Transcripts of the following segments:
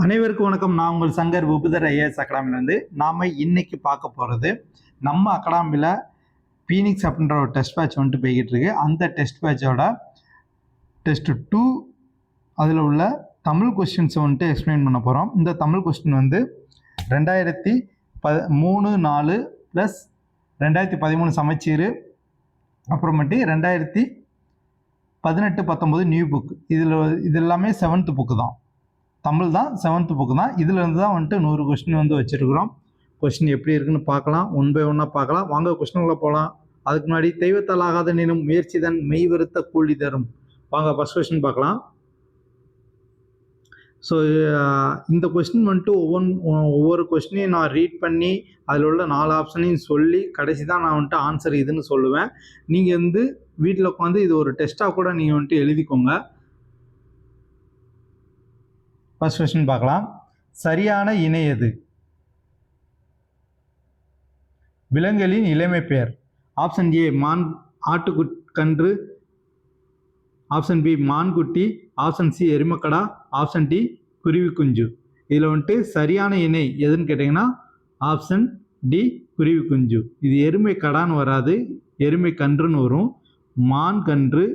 அனைவருக்கும் வணக்கம். நான் உங்கள் சங்கர் உபுதர் ஐஏஎஸ் அகாடமிலேருந்து நாம் இன்னைக்கு பார்க்க போகிறது நம்ம அகாடமியில் பீனிக்ஸ் அப்படின்ற ஒரு டெஸ்ட் பேட்ச் வந்துட்டு போய்கிட்டு இருக்கு. அந்த டெஸ்ட் பேட்சோட டெஸ்ட் 2 அதில் உள்ள தமிழ் கொஸ்டின்ஸை வந்துட்டு எக்ஸ்பிளைன் பண்ண போகிறோம். இந்த தமிழ் கொஸ்டின் வந்து 2013-4 ப்ளஸ் 2013 சமச்சீர், அப்புறமேட்டு 2018-19 நியூ புக். இது எல்லாமே 7th புக்கு தான், தமிழ் தான், 7th புக்கு தான். இதுலேருந்து தான் வந்துட்டு 100 கொஸ்டின் வந்து வச்சுருக்குறோம். கொஸ்டின் எப்படி இருக்குன்னு பார்க்கலாம், 1 by 1 பார்க்கலாம். வாங்க கொஸ்டின்குள்ளே போகலாம். அதுக்கு முன்னாடி தெய்வத்தால் ஆகாத நினும் முயற்சி தன் மெய் வருத்த கூலி தரும். வாங்க ஃபர்ஸ்ட் கொஸ்டின் பார்க்கலாம். ஸோ இந்த கொஸ்டின் வந்துட்டு ஒவ்வொரு கொஸ்டினையும் நான் ரீட் பண்ணி அதில் உள்ள 4 ஆப்ஷனையும் சொல்லி கடைசி தான் நான் வந்துட்டு ஆன்சர் இதுன்னு சொல்லுவேன். நீங்கள் வந்து வீட்டில் உட்காந்து இது ஒரு டெஸ்ட்டாக கூட நீங்கள் வந்துட்டு எழுதிக்கோங்க. ஃபர்ஸ்ட் கொஸ்டின் பார்க்கலாம். சரியான இணை எது? விலங்குகளின் இளமை பெயர். ஆப்ஷன் ஏ மான் ஆட்டுக்கன்று, ஆப்ஷன் பி மான்குட்டி, ஆப்ஷன் சி எருமக்கடா, ஆப்ஷன் டி குருவி குஞ்சு. இதில் வந்துட்டு சரியான இணை எதுன்னு கேட்டிங்கன்னா ஆப்ஷன் டி குருவி குஞ்சு. இது எருமை கடான்னு வராது, எருமை கன்றுன்னு வரும். மான் கன்று,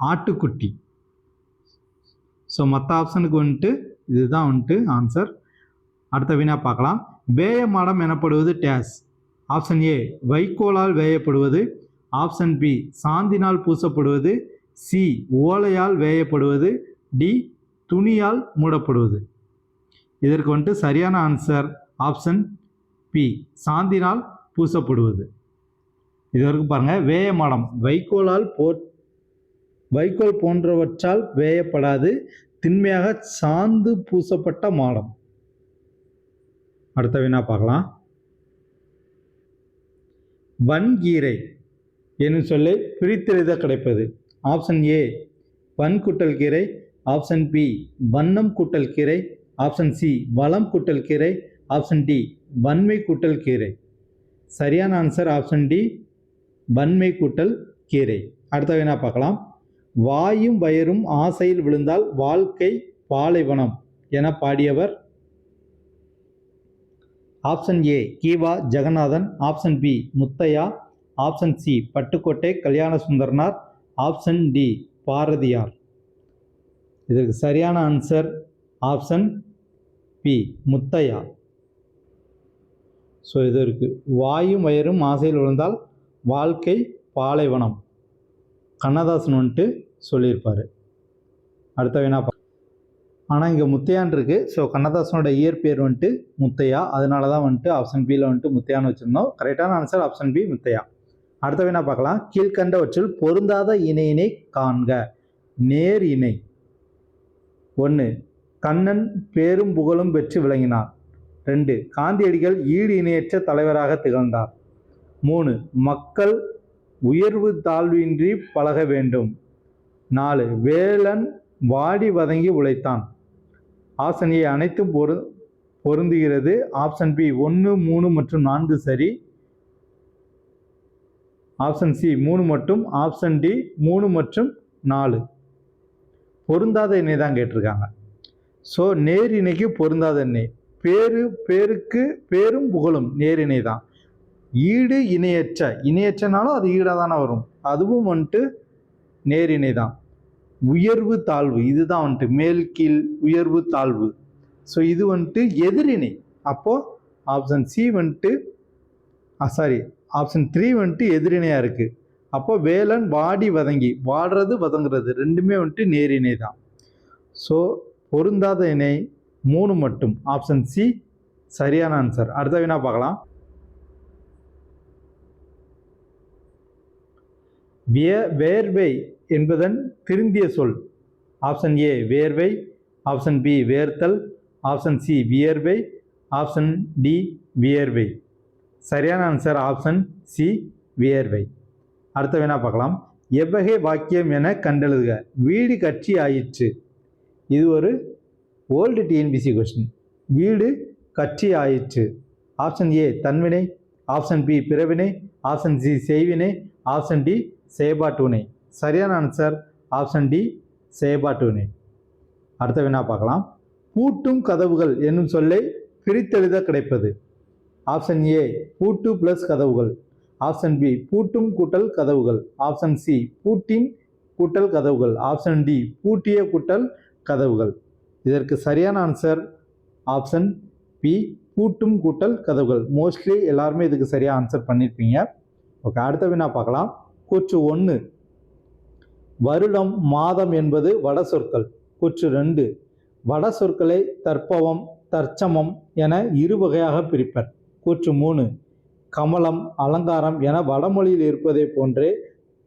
ஆட்டுக்குட்டி. ஸோ மற்ற ஆப்ஷனுக்கு வந்துட்டு இதுதான் வந்துட்டு ஆன்சர். அடுத்த வினா பார்க்கலாம். வேய மாடம் எனப்படுவது டேஸ். ஆப்ஷன் ஏ வைக்கோலால் வேயப்படுவது, ஆப்ஷன் பி சாந்தினால் பூசப்படுவது, சி ஓலையால் வேயப்படுவது, டி துணியால் மூடப்படுவது. இதற்கு வந்துட்டு சரியான ஆன்சர் ஆப்ஷன் பி சாந்தினால் பூசப்படுவது. இது வரைக்கும் பாருங்கள். வேய மாடம் வைக்கோல் போன்றவற்றால் வேயப்படாது, திண்மையாக சாந்து பூசப்பட்ட மாடம். அடுத்த வினா பார்க்கலாம். வன்கீரை என்னும் சொல்லை பிரித்தெழுத கிடைப்பது. ஆப்ஷன் ஏ வன் கூட்டல் கீரை, ஆப்ஷன் பி வண்ணம் கூட்டல் கீரை, ஆப்ஷன் சி வளம் கூட்டல் கீரை, ஆப்ஷன் டி வன்மை கூட்டல் கீரை. சரியான ஆன்சர் ஆப்ஷன் டி வன்மை கூட்டல் கீரை. அடுத்த வினா பார்க்கலாம். வாயும் வயரும் ஆசையில் விழுந்தால் வாழ்க்கை பாலைவனம் என பாடியவர். Option A Kiva Jeganathan, option B Muthaiya, option C Pattukkottai Kalyana Sundaranar, option D Bharathiyar. இதற்கு சரியான answer option B Muthaiya. So இது இருக்கு. வாயும் வயரும் ஆசையில் விழுந்தால் வாழ்க்கை பாலைவனம் கண்ணதாசன் வந்துட்டு சொல்லியிருப்பார். அடுத்த வினா. ஆனால் இங்கே முத்தையான் இருக்குது. ஸோ கண்ணதாசனோட இயற்பெயர் வந்துட்டு முத்தையா, அதனால தான் வந்துட்டு ஆப்ஷன் பியில் வந்துட்டு முத்தையான்னு வச்சுருந்தோம். கரெக்டான ஆன்சர் ஆப்ஷன் பி முத்தையா. அடுத்த வினா பார்க்கலாம். கீழ்கண்டவற்றில் பொருந்தாத இணையினை காண்க. நேர் இணை. 1 கண்ணன் பேரும் புகழும் பெற்று விளங்கினார். 2 காந்தியடிகள் ஈடு இணையற்ற தலைவராக திகழ்ந்தார். 3 மக்கள் உயர்வு தாழ்வின்றி பழக வேண்டும். 4 வேலன் வாடி வதங்கி உழைத்தான். ஆப்ஷன் ஏ அனைத்தும் பொருந்துகிறது. ஆப்ஷன் பி 1, 3 மற்றும் 4 சரி. ஆப்ஷன் சி 3 மட்டும், ஆப்ஷன் டி 3 மற்றும் 4. பொருந்தாத இணை தான் கேட்டிருக்காங்க. ஸோ நேர் இணைக்கு பொருந்தாத இணை. பேருக்கு பேரும் புகழும் நேர் இணை தான். ஈடு இணையற்றனாலும் அது ஈடாக தானே வரும், அதுவும் வந்துட்டு நேரிணை தான். உயர்வு தாழ்வு இதுதான் வந்துட்டு மேல் கீழ் உயர்வு தாழ்வு. ஸோ இது வந்துட்டு எதிரிணை. அப்போது ஆப்ஷன் சி வந்துட்டு ஆப்ஷன் 3 வந்துட்டு எதிரிணையாக இருக்குது. அப்போது வேலன் வாடி வதங்கி, வாடுறது வதங்குறது ரெண்டுமே வந்துட்டு நேரிணை தான். ஸோ பொருந்தாத இணை 3 மட்டும், ஆப்ஷன் சி சரியான ஆன்சர். அடுத்த வினா பார்க்கலாம். வேர்வை என்பதன் திருந்திய சொல். ஆப்ஷன் ஏ வேர்வை, ஆப்ஷன் பி வேர்த்தல், ஆப்ஷன் சி வியர்வை, ஆப்ஷன் டி வியர்வை. சரியான ஆன்சர் ஆப்ஷன் சி வியர்வை. அடுத்த வினா பார்க்கலாம். எவ்வகை வாக்கியம் என கண்டெழுதுக. வீடு கட்சி ஆயிற்று. இது ஒரு ஓல்டு டிஎன்பிசி கொஸ்டின். வீடு கட்சி ஆயிற்று. ஆப்ஷன் ஏ தன்வினை, ஆப்ஷன் பி பிறவினை, ஆப்ஷன் சி செய்வினை, ஆப்ஷன் டி செயற்பாட்டுவினை. சரியான ஆன்சர் ஆப்ஷன் டி செயற்பாட்டுவினை. அடுத்த வினா பார்க்கலாம். பூட்டும் கதவுகள் என்னும் சொல்லை பிரித்தெழுத கிடைப்பது. ஆப்ஷன் ஏ பூட்டு பிளஸ் கதவுகள், ஆப்ஷன் பி பூட்டும் கூட்டல் கதவுகள், ஆப்ஷன் சி பூட்டின் கூட்டல் கதவுகள், ஆப்ஷன் டி பூட்டிய கூட்டல் கதவுகள். இதற்கு சரியான ஆன்சர் ஆப்ஷன் பி பூட்டும் கூட்டல் கதவுகள். மோஸ்ட்லி எல்லாருமே இதுக்கு சரியாக ஆன்சர் பண்ணியிருப்பீங்க. ஓகே, அடுத்த வினா பார்க்கலாம். கூற்று 1 வருடம் மாதம் என்பது வட சொற்கள். கூற்று 2 வட சொற்களை தற்பவம் தற்சமம் என இரு வகையாக பிரிப்பர். கூற்று 3 கமலம் அலங்காரம் என வடமொழியில் இருப்பதை போன்றே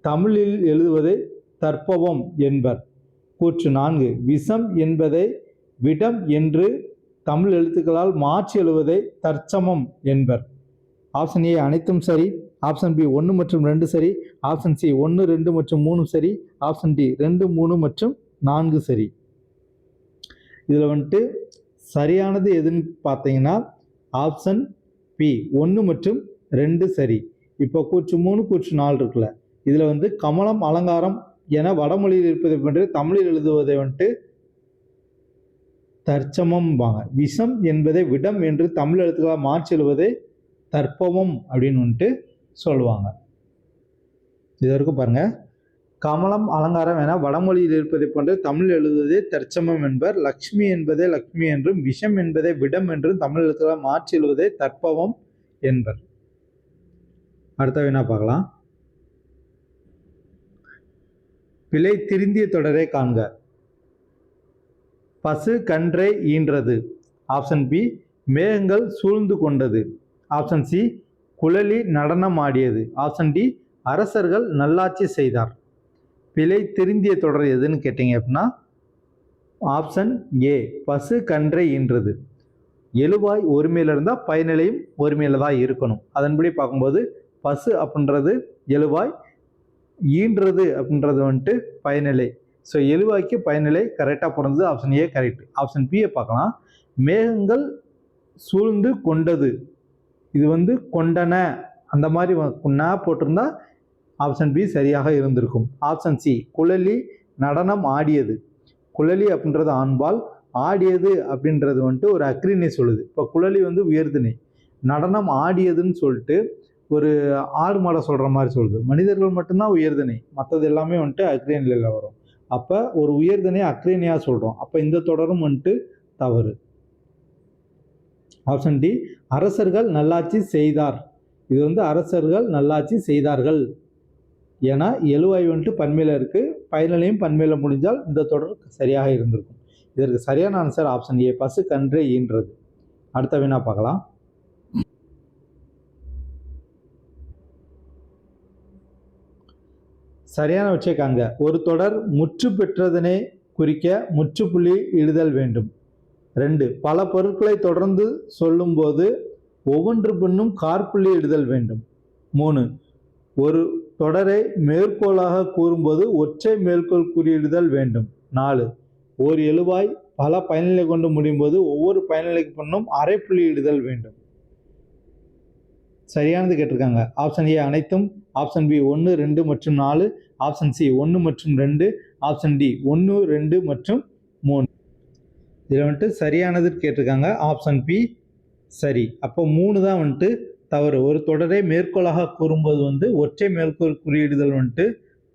தமிழில் எழுதுவதை தற்பவம் என்பர். கூற்று 4 விஷம் என்பதை விடம் என்று தமிழ் எழுத்துக்களால் மாற்றி எழுதுவதை தற்சமம் என்பர். ஆப்ஷன் ஏ அனைத்தும் சரி, ஆப்ஷன் பி 1 மற்றும் 2 சரி, ஆப்ஷன் சி 1, 2 மற்றும் 3 சரி, ஆப்ஷன் டி 2, 3 மற்றும் 4 சரி. இதில் வந்துட்டு சரியானது எதுன்னு பார்த்தீங்கன்னா ஆப்ஷன் பி 1 மற்றும் 2 சரி. இப்போ கூற்று 3 கூற்று 4 இருக்குல்ல, இதில் வந்து கமலம் அலங்காரம் என வடமொழியில் இருப்பதை போன்று தமிழில் எழுதுவதை வந்துட்டு தற்சமம்பாங்க. விஷம் என்பதை விடம் என்று தமிழ் எழுத்துக்களாக மாற்றி எழுதுவதை தற்பவம் அப்படின்னு வந்துட்டு சொல்லுவாங்க. இதற்கு பாருங்க, கமலம் அலங்காரம் என வடமொழியில் இருப்பதை போன்று தமிழ் எழுதுவதை தற்சமம் என்பர். லக்ஷ்மி என்பதை லக்ஷ்மி என்றும் விஷம் என்பதை விடம் என்றும் தமிழ் எழுத்துக்களாக மாற்றி எழுதுவதை தற்பவம் என்பர். அடுத்த வினா பார்க்கலாம். பிழை திருந்திய தொடரை காண்க. பசு கன்றை ஈன்றது. ஆப்ஷன் பி மேகங்கள் சூழ்ந்து கொண்டது. ஆப்ஷன் சி குழலி நடனம் ஆடியது. ஆப்ஷன் டி அரசர்கள் நல்லாட்சி செய்தார். பிழை திருந்திய தொடர் எதுன்னு கேட்டீங்க அப்படின்னா ஆப்ஷன் ஏ பசு கன்றை ஈன்றது. எழுவாய் ஒருமையில் இருந்தால் பயனிலையும் ஒருமையில் தான் இருக்கணும். அதன்படி பார்க்கும்போது பசு அப்படின்றது எழுவாய், ஈன்றது அப்படின்றது வந்துட்டு பயனிலை. ஸோ எழுவாய்க்கு பயனிலை கரெக்டாக பிறந்தது. Option A correct. ஆப்ஷன் பியை பார்க்கலாம். மேகங்கள் சூழ்ந்து கொண்டது, இது வந்து கொண்டன அந்த மாதிரி போட்டிருந்தா ஆப்ஷன் பி சரியாக இருந்திருக்கும். ஆப்ஷன் சி குழலி நடனம் ஆடியது. குழலி அப்படின்றது ஆண்பால், ஆடியது அப்படின்றது வந்துட்டு ஒரு அக்ரிணை சொல்லுது. இப்போ குழலி வந்து உயர்திணை, நடனம் ஆடியதுன்னு சொல்லிட்டு ஒரு ஆடு மாடை சொல்கிற மாதிரி சொல்லுது. மனிதர்கள் மட்டும்தான் உயர்திணை, மற்றது எல்லாமே வந்துட்டு அக்ரிணையில் வரும். அப்போ ஒரு உயர்திணை அக்ரிணையாக சொல்கிறோம். அப்போ இந்த தொடரும் வந்துட்டு தவறு. ஆப்ஷன் டி அரசர்கள் நல்லாட்சி செய்தார். இது வந்து அரசர்கள் நல்லாட்சி செய்தார்கள். ஏன்னா எழுவாய் வந்துட்டு பன்மையில் இருக்குது, பயனிலையும் பன்மையில் முடிஞ்சால் இந்த தொடர் சரியாக இருந்திருக்கும். இதற்கு சரியான ஆன்சர் ஆப்ஷன் ஏ பசு கன்றை ஈன்றது. அடுத்த வினா பார்க்கலாம். சரியானவற்றை காண்க. ஒரு தொடர் முற்று பெற்றதனை குறிக்க முற்றுப்புள்ளி இடுதல் வேண்டும். 2 பல பொருட்களை தொடர்ந்து சொல்லும்போது ஒவ்வொன்று பின்னும் காற்புள்ளி இடுதல் வேண்டும். 3 ஒரு தொடரை மேற்கோளாக கூறும்போது ஒற்றை மேற்கோள் குறியிடுதல் வேண்டும். 4 ஓர் எழுவாய் பல பயனிலை கொண்டு முடியும் போது ஒவ்வொரு பயனிலைக்கு பின்னும் அரை புள்ளி இடுதல் வேண்டும். சரியானது கேட்டிருக்காங்க. ஆப்ஷன் ஏ அனைத்தும், ஆப்ஷன் பி 1, 2 மற்றும் 4, ஆப்ஷன் சி 1 மற்றும் 2, ஆப்ஷன் டி 1, 2 மற்றும் 3. இதில் வந்துட்டு சரியானது கேட்டிருக்காங்க. ஆப்ஷன் பி சரி. அப்போ 3 தான் வந்துட்டு தவறு. ஒரு தொடரை மேற்கோளாக கூறும்போது வந்து ஒற்றை மேற்கோள் குறியிடுதல் வந்துட்டு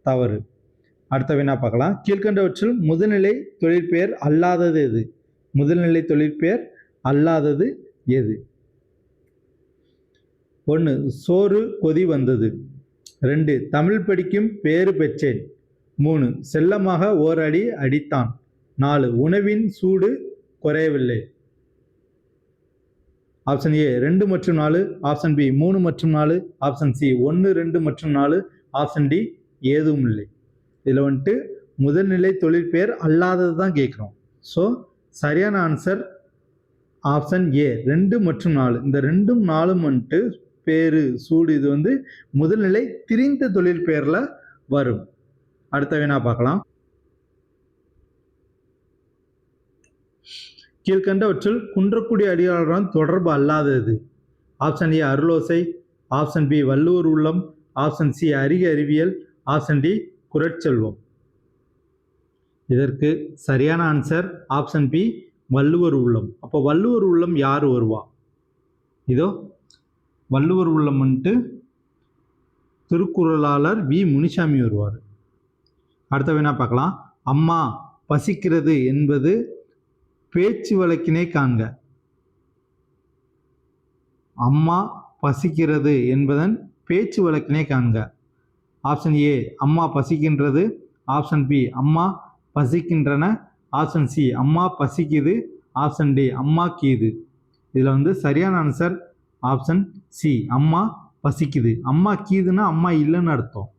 தவறு. அடுத்த வினா பார்க்கலாம். கீழ்கண்டவற்றில் முதுநிலை தொழிற்பெயர் அல்லாதது எது? முதல்நிலை தொழிற்பெயர் அல்லாதது எது? 1 சோறு கொதி வந்தது. 2 தமிழ் படிக்கும் பேறு பெற்றேன். 3 செல்லமாக ஓர் அடி அடித்தான். 4 உணவின் சூடு குறையவில்லை. ஆப்ஷன் ஏ 2 மற்றும் 4, ஆப்ஷன் பி 3 மற்றும் 4, ஆப்ஷன் சி 1, 2 மற்றும் 4, ஆப்ஷன் டி ஏதும் இல்லை. இதில் வந்துட்டு முதல்நிலை தொழிற்பெயர் அல்லாதது தான் கேட்குறோம். ஸோ சரியான ஆன்சர் ஆப்ஷன் ஏ 2 மற்றும் 4. இந்த 2ம் 4ம் வந்துட்டு பேரு சூடு, இது வந்து முதல்நிலை திரிந்த தொழிற்பெயரில் வரும். அடுத்த வினா பார்க்கலாம். கீழ்கண்டவற்றில் குன்றக்குடி அடியாருடன் தொடர்பு அல்லாதது. ஆப்ஷன் ஏ அருளோசை, ஆப்ஷன் பி வள்ளுவர் உள்ளம், ஆப்ஷன் சி அறிக அறிவியல், ஆப்ஷன் டி குரட்செல்வம். இதற்கு சரியான ஆன்சர் ஆப்ஷன் பி வள்ளுவர் உள்ளம். அப்போ வள்ளுவர் உள்ளம் யார் வருவா? இதோ வள்ளுவர் உள்ளம் வந்துட்டு திருக்குறளாளர் வி முனிசாமி வருவார். அடுத்த வினா பார்க்கலாம். அம்மா பசிக்கிறது என்பது பேச்சு வழக்கினை காண்க. அம்மா பசிக்கிறது என்பதன் பேச்சு வழக்கினை காண்க. ஆப்ஷன் ஏ அம்மா பசிக்கின்றது, ஆப்ஷன் பி அம்மா பசிக்கின்றன, ஆப்ஷன் சி அம்மா பசிக்குது, ஆப்ஷன் டி அம்மா கீது. இதில் வந்து சரியான ஆன்சர் ஆப்ஷன் சி அம்மா பசிக்குது. அம்மா கீதுன்னா அம்மா இல்லைன்னு அர்த்தம்.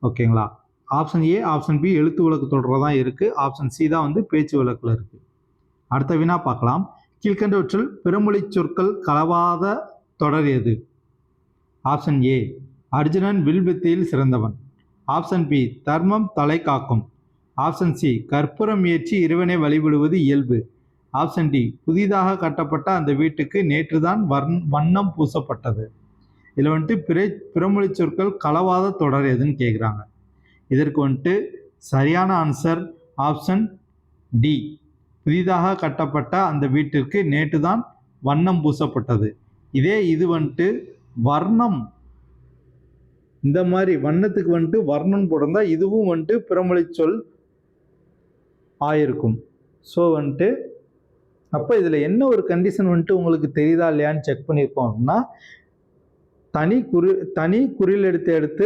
ஓகேங்களா? ஆப்ஷன் ஏ ஆப்ஷன் பி எழுத்து வழக்கு தொடர்பாக தான் இருக்குது. ஆப்ஷன் சி தான் வந்து பேச்சு வழக்கில் இருக்குது. அடுத்த வினா பார்க்கலாம். கீழ்கண்டவற்றில் பிறமொழி சொற்கள் கலவாத தொடர் எது? ஆப்ஷன் ஏ அர்ஜுனன் வில்வித்தையில் சிறந்தவன், ஆப்ஷன் பி தர்மம் தலை காக்கும், ஆப்ஷன் சி கற்பூரம் ஏற்றி இறைவனை வழிபடுவது இயல்பு, ஆப்ஷன் டி புதிதாக கட்டப்பட்ட அந்த வீட்டுக்கு நேற்றுதான் வண்ணம் பூசப்பட்டது. இதில் வந்துட்டு பிறமொழி சொற்கள் கலவாத தொடர் எதுன்னு கேட்குறாங்க. இதற்கு வந்துட்டு சரியான ஆன்சர் ஆப்ஷன் டி புதிதாக கட்டப்பட்ட அந்த வீட்டிற்கு நேற்று தான் வண்ணம் பூசப்பட்டது. இது வந்துட்டு வர்ணம், இந்த மாதிரி வண்ணத்துக்கு வந்துட்டு வர்ணம் போட்டிருந்தா இதுவும் வந்துட்டு பிறமொழி சொல் ஆயிருக்கும். ஸோ வந்துட்டு அப்போ இதில் என்ன ஒரு கண்டிஷன் வந்துட்டு உங்களுக்கு தெரியுதா இல்லையான்னு செக் பண்ணியிருக்கோம் அப்படின்னா, தனி குறில் எடுத்து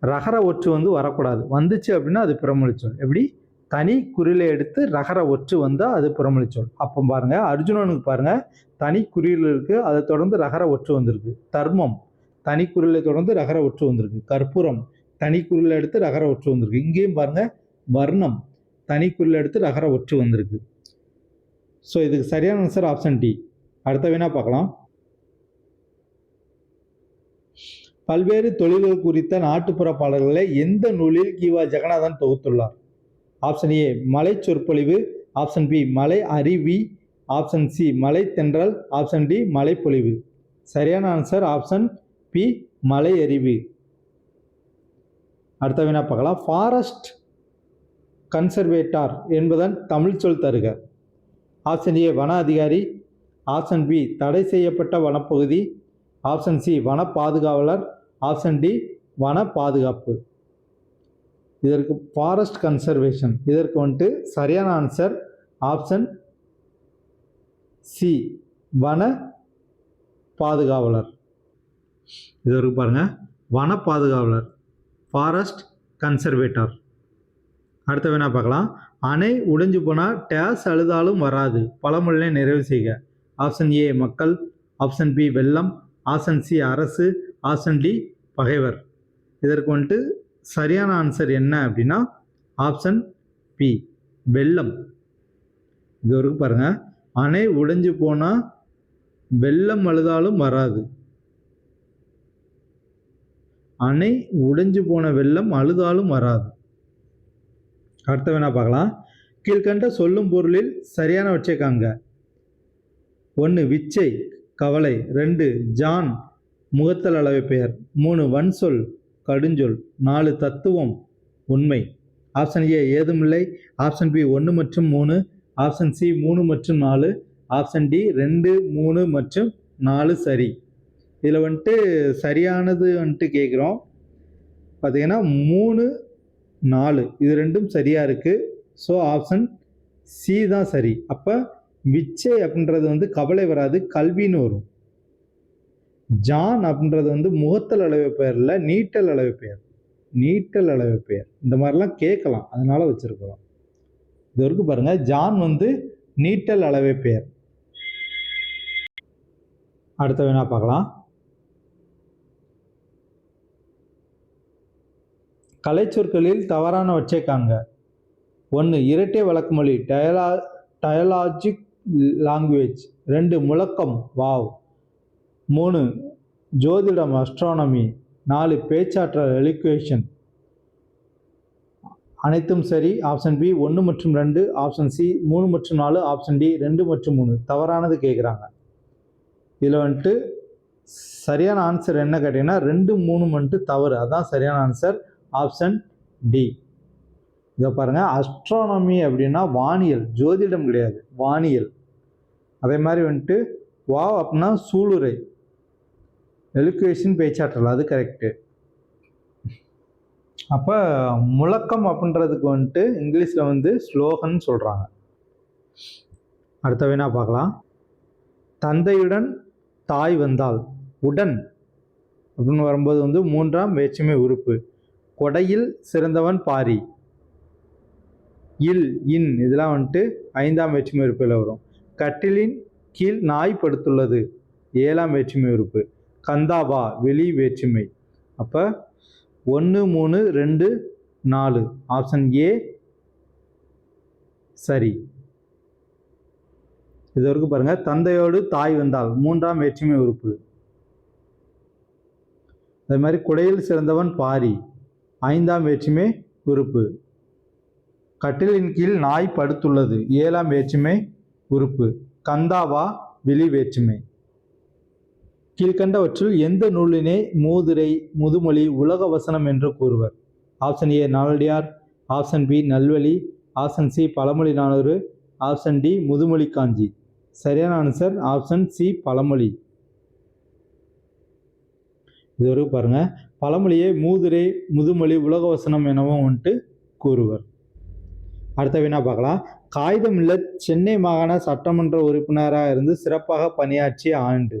ரகர ஒற்று வந்து வரக்கூடாது. வந்துச்சு அப்படின்னா அது பிறமொழி சொல். எப்படி? தனி குறிலை எடுத்து ரகர ஒற்று வந்தால் அது பிறமொழி சொல். அப்போ பாருங்க, அர்ஜுனனுக்கு பாருங்க தனி குறில் இருக்கு, அதை தொடர்ந்து ரகர ஒற்று வந்திருக்கு. தர்மம் தனி குறிலை தொடர்ந்து ரகர ஒற்று வந்திருக்கு. கற்பூரம் தனி குறிலை எடுத்து ரகர ஒற்று வந்திருக்கு. இங்கேயும் பாருங்க வர்ணம் தனி குறிலை எடுத்து ரகர ஒற்று வந்திருக்கு. ஸோ இதுக்கு சரியான ஆன்சர் ஆப்ஷன் டி. அடுத்த வேணா பார்க்கலாம். பல்வேறு தொழில்கள் குறித்த நாட்டுப்புற பாடல்களை எந்த நூலில் கிவா ஜெகநாதன் தொகுத்துள்ளார்? ஆப்ஷன் ஏ மலை சொற்பொழிவு, ஆப்ஷன் பி மலை அருவி, ஆப்ஷன் சி மலை தென்றல், ஆப்ஷன் டி மலை பொழிவு. சரியான ஆன்சர் ஆப்ஷன் பி மலை அருவி. அடுத்த வினா பார்க்கலாம். ஃபாரஸ்ட் கன்சர்வேட்டார் என்பதன் தமிழ் சொல் தருக. ஆப்ஷன் ஏ வன அதிகாரி, ஆப்ஷன் பி தடை செய்யப்பட்ட வனப்பகுதி, ஆப்ஷன் சி வன பாதுகாவலர், ஆப்ஷன் டி வன பாதுகாப்பு. இதற்கு ஃபாரஸ்ட் கன்சர்வேஷன், இதற்கு வந்துட்டு சரியான ஆன்சர் ஆப்ஷன் சி வன பாதுகாவலர். இதற்கு பாருங்க வன பாதுகாவலர், ஃபாரஸ்ட் கன்சர்வேட்டர். அடுத்த வேணா பார்க்கலாம். அணை உடைஞ்சு போனால் டேஸ் அழுதாலும் வராது, பழமொழியை நிறைவு செய்க. ஆப்ஷன் ஏ மக்கள், ஆப்ஷன் பி வெள்ளம், ஆப்ஷன் சி அரசு, ஆப்ஷன் டி பகைவர். இதற்கு வந்துட்டு சரியான ஆன்சர் என்ன அப்படின்னா ஆப்ஷன் பி வெள்ளம். இது வரைக்கும் பாருங்க, அணை உடைஞ்சு போனால் வெள்ளம் அழுதாலும் வராது, அணை உடைஞ்சு போன வெள்ளம் அழுதாலும் வராது. அடுத்த வேணா பார்க்கலாம். கீழ்கண்ட சொல்லும் பொருளில் சரியானவற்றை காண்க. 1 விச்சை கவலை, 2 ஜான் முகத்தல் அளவை பெயர், 3 வன்சொல் கடுஞ்சொல், 4 தத்துவம் உண்மை. ஆப்ஷன் ஏ ஏதுமில்லை, ஆப்ஷன் பி 1 மற்றும் 3, ஆப்ஷன் சி 3 மற்றும் 4, ஆப்ஷன் டி 2, 3 மற்றும் 4 சரி. இதில் வந்துட்டு சரியானது வந்துட்டு கேட்குறோம். பார்த்தீங்கன்னா 3, 4 இது ரெண்டும் சரியாக இருக்குது. ஸோ ஆப்ஷன் சி தான் சரி. அப்போ விச்சை அப்படின்றது வந்து கவலை வராது, கல்வின்னு வரும். ஜான் அப்படின்றது வந்து முகத்தல் அளவு பெயர் இல்லை, நீட்டல் அளவு பெயர், நீட்டல் அளவு பெயர். இந்த மாதிரிலாம் கேட்கலாம், அதனால வச்சிருக்கிறோம். இது வரைக்கும் பாருங்க, ஜான் வந்து நீட்டல் அளவை பெயர். அடுத்த வேணா பார்க்கலாம். கலைச்சொற்களில் தவறானவற்றை காண்க. 1 இரட்டை வழக்குமொழி டயலாஜிக் லாங்குவேஜ், 2 முழக்கம் வாவ், 3 ஜோதிடம் அஸ்ட்ரானமி, 4 பேச்சாற்றல் எலிக்குவேஷன். அனைத்தும் சரி. ஆப்ஷன் பி 1 மற்றும் 2, ஆப்ஷன் சி 3 மற்றும் 4, ஆப்ஷன் டி 2 மற்றும் 3 தவறானது கேட்குறாங்க. இதில் வந்துட்டு சரியான ஆன்சர் என்ன கேட்டீங்கன்னா 2, 3 வந்துட்டு தவறு, அதான் சரியான ஆன்சர் ஆப்ஷன் டி. இதை பாருங்கள், அஸ்ட்ரானமி அப்படின்னா வானியல், ஜோதிடம் கிடையாது, வானியல். அதே மாதிரி வந்துட்டு வாவ் அப்படின்னா சூளுரை, எலுக்குவேஷன் பேச்சாற்றல், அது கரெக்டு. அப்போ முழக்கம் அப்படின்றதுக்கு வந்துட்டு இங்கிலீஷில் வந்து ஸ்லோகன் சொல்கிறாங்க. அடுத்த வேணா பார்க்கலாம். தந்தையுடன் தாய் வந்தால், உடன் அப்படின்னு வரும்போது வந்து 3ஆம் வேற்றுமை உறுப்பு. கொடையில் சிறந்தவன் பாரி, இல் இன் இதெல்லாம் வந்துட்டு 5ஆம் வேற்றுமை உறுப்பில் வரும். கட்டிலின் கீழ் நாய் படுத்துள்ளது 7ஆம் வேற்றுமை உறுப்பு. கந்தாபா வெளி வேற்றுமை. அப்போ 1 3 2 4 ஆப்ஷன் ஏ சரி. இது வரைக்கும் பாருங்கள். தந்தையோடு தாய் வந்தால் 3ஆம் வேற்றுமை உறுப்பு. அதே மாதிரி குடையில் சிறந்தவன் பாரி 5ஆம் வேற்றுமை உறுப்பு. கட்டிலின் கீழ் நாய் படுத்துள்ளது 7ஆம் வேற்றுமை உறுப்பு. கந்தாவா வெளி வேற்றுமை. கீழ்கண்டவற்றுள் எந்த நூலினை மூதுரை, முதுமொழி, உலக வசனம் என்று கூறுவர்? ஆப்ஷன் ஏ நாலடியார், ஆப்ஷன் பி நல்வழி, ஆப்ஷன் சி பழமொழி 400, ஆப்ஷன் டி முதுமொழி காஞ்சி. சரியான ஆன்சர் ஆப்ஷன் சி பழமொழி. இது வரைக்கும் பாருங்க. பழமொழியை மூதுரை, முதுமொழி, உலக வசனம் எனவும் வந்துட்டு கூறுவர். அடுத்த வினா பார்க்கலாம். காகிதம் இல்ல சென்னை மாகாண சட்டமன்ற உறுப்பினராக இருந்து சிறப்பாக பணியாற்றிய ஆண்டு?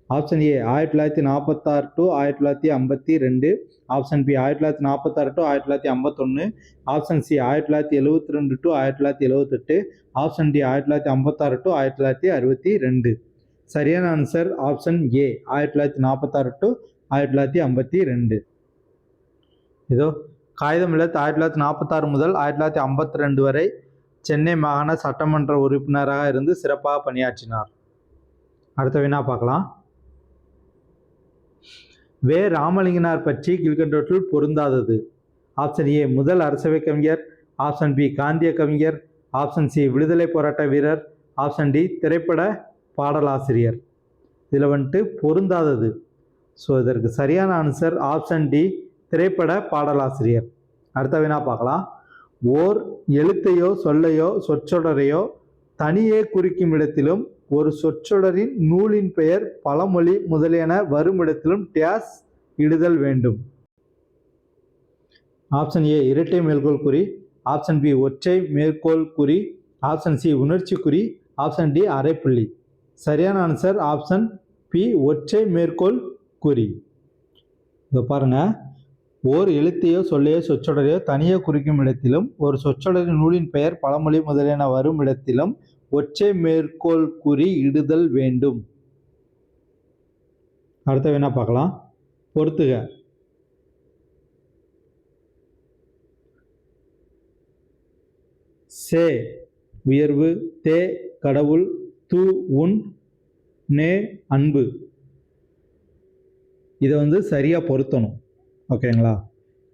Option A 1946 to 1952, option B 1946 to 1951, option C 1972 to 1978, option D 1956 to 1962. சரியான ஆன்சர் ஆப்ஷன் ஏ 1946 டு 1952. இதோ காகிதம் இல்லத் 1946 முதல் 1952 வரை சென்னை மாகாண சட்டமன்ற உறுப்பினராக இருந்து சிறப்பாக பணியாற்றினார். அடுத்த வினா பார்க்கலாம். வே ராமலிங்கனார் பற்றி கீழ்கண்டவற்றுள் பொருந்தாதது? ஆப்ஷன் ஏ முதல் அரசவை கவிஞர், ஆப்ஷன் பி காந்திய கவிஞர், ஆப்ஷன் சி விடுதலை போராட்ட வீரர், ஆப்ஷன் டி திரைப்பட பாடலாசிரியர். இதில் வந்துட்டு பொருந்தாதது. ஸோ இதற்கு சரியான ஆன்சர் ஆப்ஷன் டி திரைப்பட பாடலாசிரியர். அடுத்த வினா பார்க்கலாம். ஓர் எழுத்தையோ சொல்லையோ சொற்றொடரையோ தனியே குறிக்கும் இடத்திலும் ஒரு சொற்றொடரின் நூலின் பெயர், பழமொழி முதலியன வரும் இடத்திலும் டேஸ் இடுதல் வேண்டும்? ஆப்ஷன் ஏ இரட்டை மேற்கோள் குறி, ஆப்ஷன் பி ஒற்றை மேற்கோள் குறி, ஆப்ஷன் சி உணர்ச்சி குறி, ஆப்ஷன் டி அரைப்புள்ளி. சரியான ஆன்சர் ஆப்ஷன் பி ஒற்றை மேற்கோள் குறி. இதை பாருங்க. ஓர் எழுத்தையோ சொல்லையோ சொற்றொடரையோ தனியே குறிக்கும் இடத்திலும் ஒரு சொற்றொடரின் நூலின் பெயர், பழமொழி முதலியன வரும் இடத்திலும் ஒற்றை மேற்கோள் குறி இடுதல் வேண்டும். அடுத்த வேணா பார்க்கலாம். பொறுத்துக. சே உயர்வு, தே கடவுள், து உன், நே அன்பு. இதை வந்து சரியாக பொருத்தணும். ஓகேங்களா?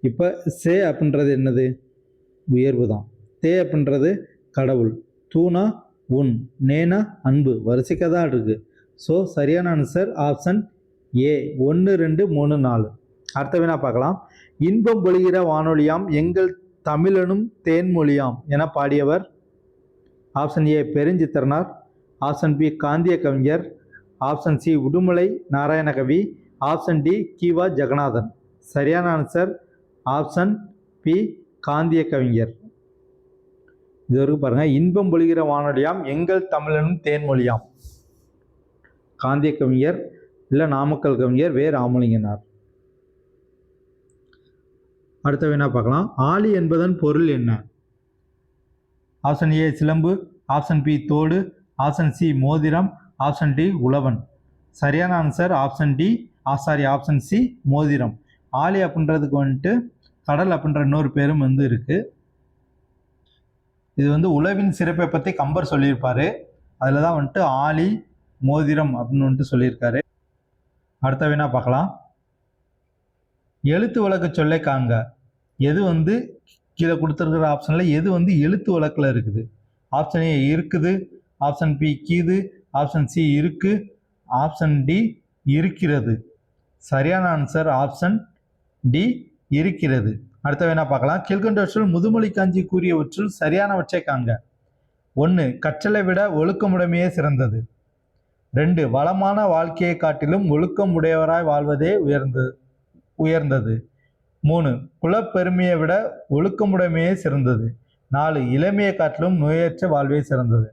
இப்போ சே அப்படின்றது என்னது? உயர்வு தான். தே அப்படின்றது கடவுள், தூணா உன், நேனா அன்பு. வரிசைக்க தான் இருக்குது. ஸோ சரியான ஆன்சர் ஆப்ஷன் ஏ 1 2 3 4. அடுத்த வினா பார்க்கலாம். இன்பம் பொழிகிற வானொலியாம் எங்கள் தமிழனும் தேன்மொழியாம் என பாடியவர்? Option A Perunchithiranar, option B காந்திய கவிஞர், option C Udumalai Narayanakavi, option D Kiva Jeganathan. சரியான ஆன்சர் ஆப்ஷன் பி காந்திய கவிஞர். இது வரைக்கும் பாருங்கள். இன்பம் பொழிகிற வானொலியாம் எங்கள் தமிழனும் தேன்மொழியாம், காந்திய கவிஞர் இல்லை நாமக்கல் கவிஞர் வே ராமலிங்கனார். அடுத்த வினா பார்க்கலாம். ஆழி என்பதன் பொருள் என்ன? ஆப்ஷன் ஏ சிலம்பு, ஆப்ஷன் பி தோடு, ஆப்ஷன் சி மோதிரம், ஆப்ஷன் டி உழவன். சரியான answer option D option C மோதிரம். ஆழி அப்படின்றதுக்கு வந்துட்டு கடல் அப்படின்ற இன்னொரு பேரும் வந்து இருக்குது. இது வந்து உழவின் சிறப்பை பற்றி கம்பர் சொல்லியிருப்பார். அதில் தான் வந்துட்டு ஆழி மோதிரம் அப்படின்னு வந்துட்டு சொல்லியிருக்காரு. அடுத்த வினா பார்க்கலாம். எழுத்து வழக்கு சொல்லை காண்க. எது வந்து கீழே கொடுத்துருக்கிற ஆப்ஷனில் எது வந்து எழுத்து வழக்கில் இருக்குது? ஆப்ஷன் ஏ இருக்குது, ஆப்ஷன் பி கீது, ஆப்ஷன் சி இருக்கு, ஆப்ஷன் டி இருக்கிறது. சரியான ஆன்சர் ஆப்ஷன் டி இருக்கிறது. அடுத்த வேணா பார்க்கலாம். கீழ்கண்டவற்றுள் முதுமொழி காஞ்சி கூறியவற்றுள் சரியானவற்றை காண்க. 1. கற்றலை விட ஒழுக்கமுடைமையே சிறந்தது. 2. வளமான வாழ்க்கையை காட்டிலும் ஒழுக்கம் உடையவராய் வாழ்வதே உயர்ந்தது. 3. குலப்பெருமையை விட ஒழுக்கமுடைமையே சிறந்தது. 4. இளமையை காட்டிலும் நோயற்ற வாழ்வே சிறந்தது.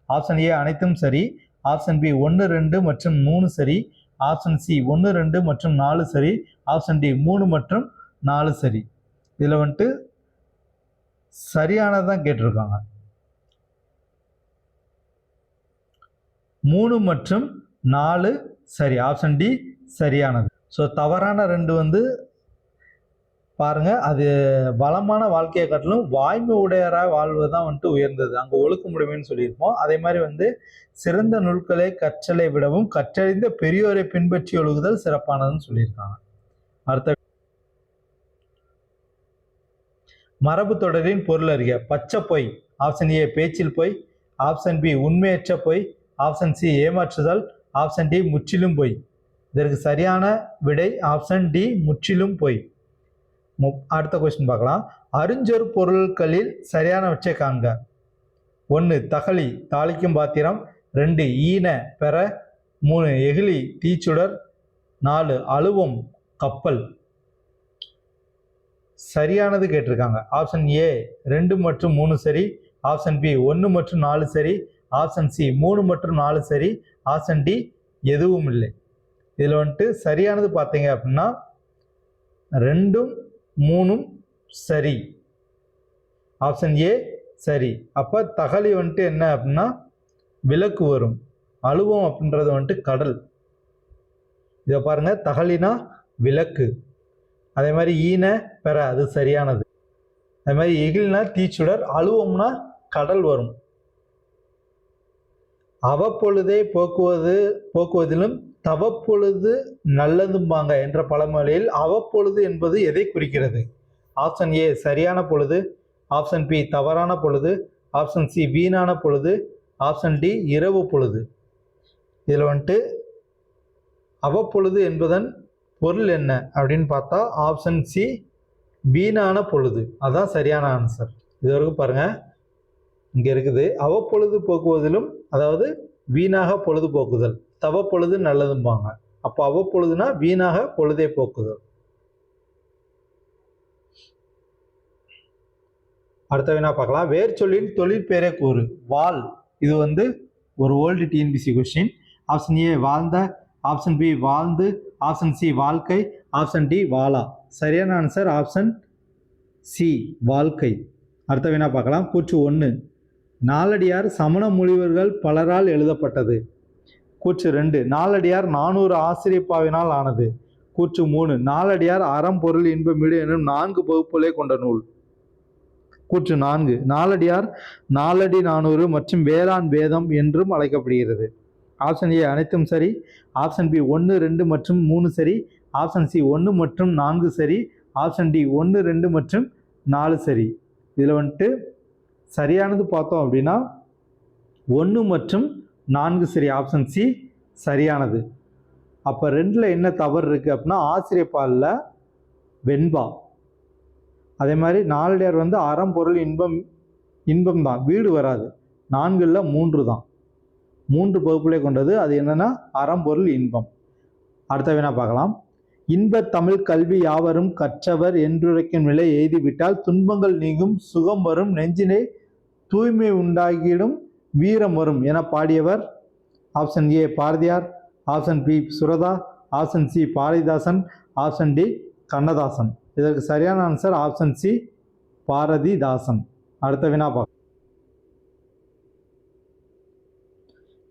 ஆப்ஷன் ஏ அனைத்தும் சரி. ஆப்ஷன் பி 1, 2 மற்றும் 3 சரி. ஆப்ஷன் சி 1, 2 மற்றும் 4 சரி. ஆப்ஷன் டி 3 மற்றும் 4 சரி. இதில் வந்துட்டு சரியானதான் கேட்டிருக்காங்க. 3 மற்றும் 4 சரி. ஆப்ஷன் டி சரியானது. ஸோ தவறான 2 வந்து பாருங்க, அது வளமான வாழ்க்கையை காட்டிலும் வாய்மை உடையராக வாழ்வது தான் வந்துட்டு உயர்ந்தது. அங்கே ஒழுக்கமுடைமைன்னு சொல்லியிருப்போம். அதே மாதிரி வந்து சிறந்த நூல்களை கற்றலை விடவும் கற்றறிந்த பெரியோரை பின்பற்றி ஒழுகுதல் சிறப்பானதுன்னு சொல்லியிருக்காங்க. அடுத்த மரபு தொடரின் பொருள் அறிக. பச்சை பொய். ஆப்ஷன் ஏ பேச்சில் பொய். ஆப்ஷன் பி உண்மையற்ற பொய். ஆப்ஷன் சி ஏமாற்றுதல். ஆப்ஷன் டி முற்றிலும் பொய். இதற்கு சரியான விடை ஆப்ஷன் டி முற்றிலும் பொய். அடுத்த கொஸ்டின் பார்க்கலாம். அருஞ்சொற் பொருட்களில் சரியானவற்றை காண்க. 1. தகளி தாளிக்கும் பாத்திரம். 2. ஈன பெற. 3. எகிலி தீச்சுடர். 4. அழுவம் கப்பல். சரியானது கேட்டிருக்காங்க. ஆப்ஷன் ஏ 2 மற்றும் 3 சரி. ஆப்ஷன் பி 1 மற்றும் 4 சரி. ஆப்ஷன் சி 3 மற்றும் 4 சரி. ஆப்ஷன் டி எதுவும் இல்லை. இதில் வந்துட்டு சரியானது பார்த்தீங்க அப்படின்னா 2, 3 சரி. ஆப்ஷன் ஏ சரி. அப்போ தகளி வந்துட்டு என்ன அப்படின்னா விளக்கு வரும். அழுவம் அப்படின்றது வந்துட்டு கடல். இதை பாருங்க, தகளினா விளக்கு. அதே மாதிரி ஈன பெற அது சரியானது. அதே மாதிரி எகில்னா தீச்சுடர். அழுவம்னா கடல் வரும். அவ்வப்பொழுதே போக்குவதிலும் தவப்பொழுது நல்லதும்பாங்க என்ற பழமொழியில் அவ்வப்பொழுது என்பது எதை குறிக்கிறது? ஆப்ஷன் ஏ சரியான பொழுது. ஆப்ஷன் பி தவறான பொழுது. ஆப்ஷன் சி வீணான பொழுது. ஆப்ஷன் டி இரவு பொழுது. இதில் வந்துட்டு அவ்வப்பொழுது என்பதன் பொருள் என்ன அப்படின்னு பார்த்தா ஆப்ஷன் சி வீணான பொழுது. அதான் சரியான ஆன்சர். இது வரைக்கும் பாருங்க, இங்கே இருக்குது. அவ்வப்பொழுது போக்குவதிலும், அதாவது வீணாக பொழுது போக்குதல். தவப்பொழுது நல்லதும்பாங்க. அப்போ அவ்வப்பொழுதுனா வீணாக பொழுதை போக்குதல். அடுத்த வினா பார்க்கலாம். வேர்ச்சொல்லின் தொழிற்பெயரை கூறு. வாள். இது வந்து ஒரு old TNPSC question. Option A வாழ்ந்த. ஆப்ஷன் பி வாழ்ந்து. ஆப்ஷன் சி வாழ்க்கை. ஆப்ஷன் டி வாளா. சரியான ஆன்சர் ஆப்ஷன் சி வாழ்க்கை. அடுத்த வினா பார்க்கலாம். கூற்று 1. நாலடியார் சமண முனிவர்கள் பலரால் எழுதப்பட்டது. கூற்று 2. நாலடியார் 400 ஆசிரியப்பாவினால் ஆனது. கூற்று 3. நாலடியார் அறம் பொருள் இன்பம் வீடு எனும் 4 பகுப்புகளை கொண்ட நூல். கூற்று 4. நாலடியார் 4 அடி 400 மற்றும் வேளாண் வேதம் என்றும் அழைக்கப்படுகிறது. ஆப்ஷன் ஏ அனைத்தும் சரி. ஆப்ஷன் பி 1, 2 மற்றும் 3 சரி. ஆப்ஷன் சி 1 மற்றும் 4 சரி. ஆப்ஷன் டி 1, 2 மற்றும் 4 சரி. இதில் வந்துட்டு சரியானது பார்த்தோம் அப்படின்னா 1 மற்றும் 4 சரி. ஆப்ஷன் சி சரியானது. அப்போ 2ல் என்ன தவறு இருக்குது அப்படின்னா ஆசிரியப்பாலில் வெண்பா. அதே மாதிரி நாலடியார் வந்து அறம் பொருள் இன்பம் தான், வீடு வராது. 4ல் 3 தான், 3 பகுப்புகளை கொண்டது. அது என்னன்னா அறம் பொருள் இன்பம். அடுத்த வினா பார்க்கலாம். இன்பத் தமிழ் கல்வி யாவரும் கற்றவர் என்றுரைக்கும் நிலை எய்திவிட்டால் துன்பங்கள் நீங்கும் சுகம் வரும் நெஞ்சினை தூய்மை உண்டாகிடும் வீரம் வரும் என பாடியவர். Option A Bharathiyar. Option B Suratha. Option C Bharathidasan. Option D Kannadasan. இதற்கு சரியான ஆன்சர் ஆப்ஷன் சி பாரதிதாசன். அடுத்த வினா பார்க்கலாம்.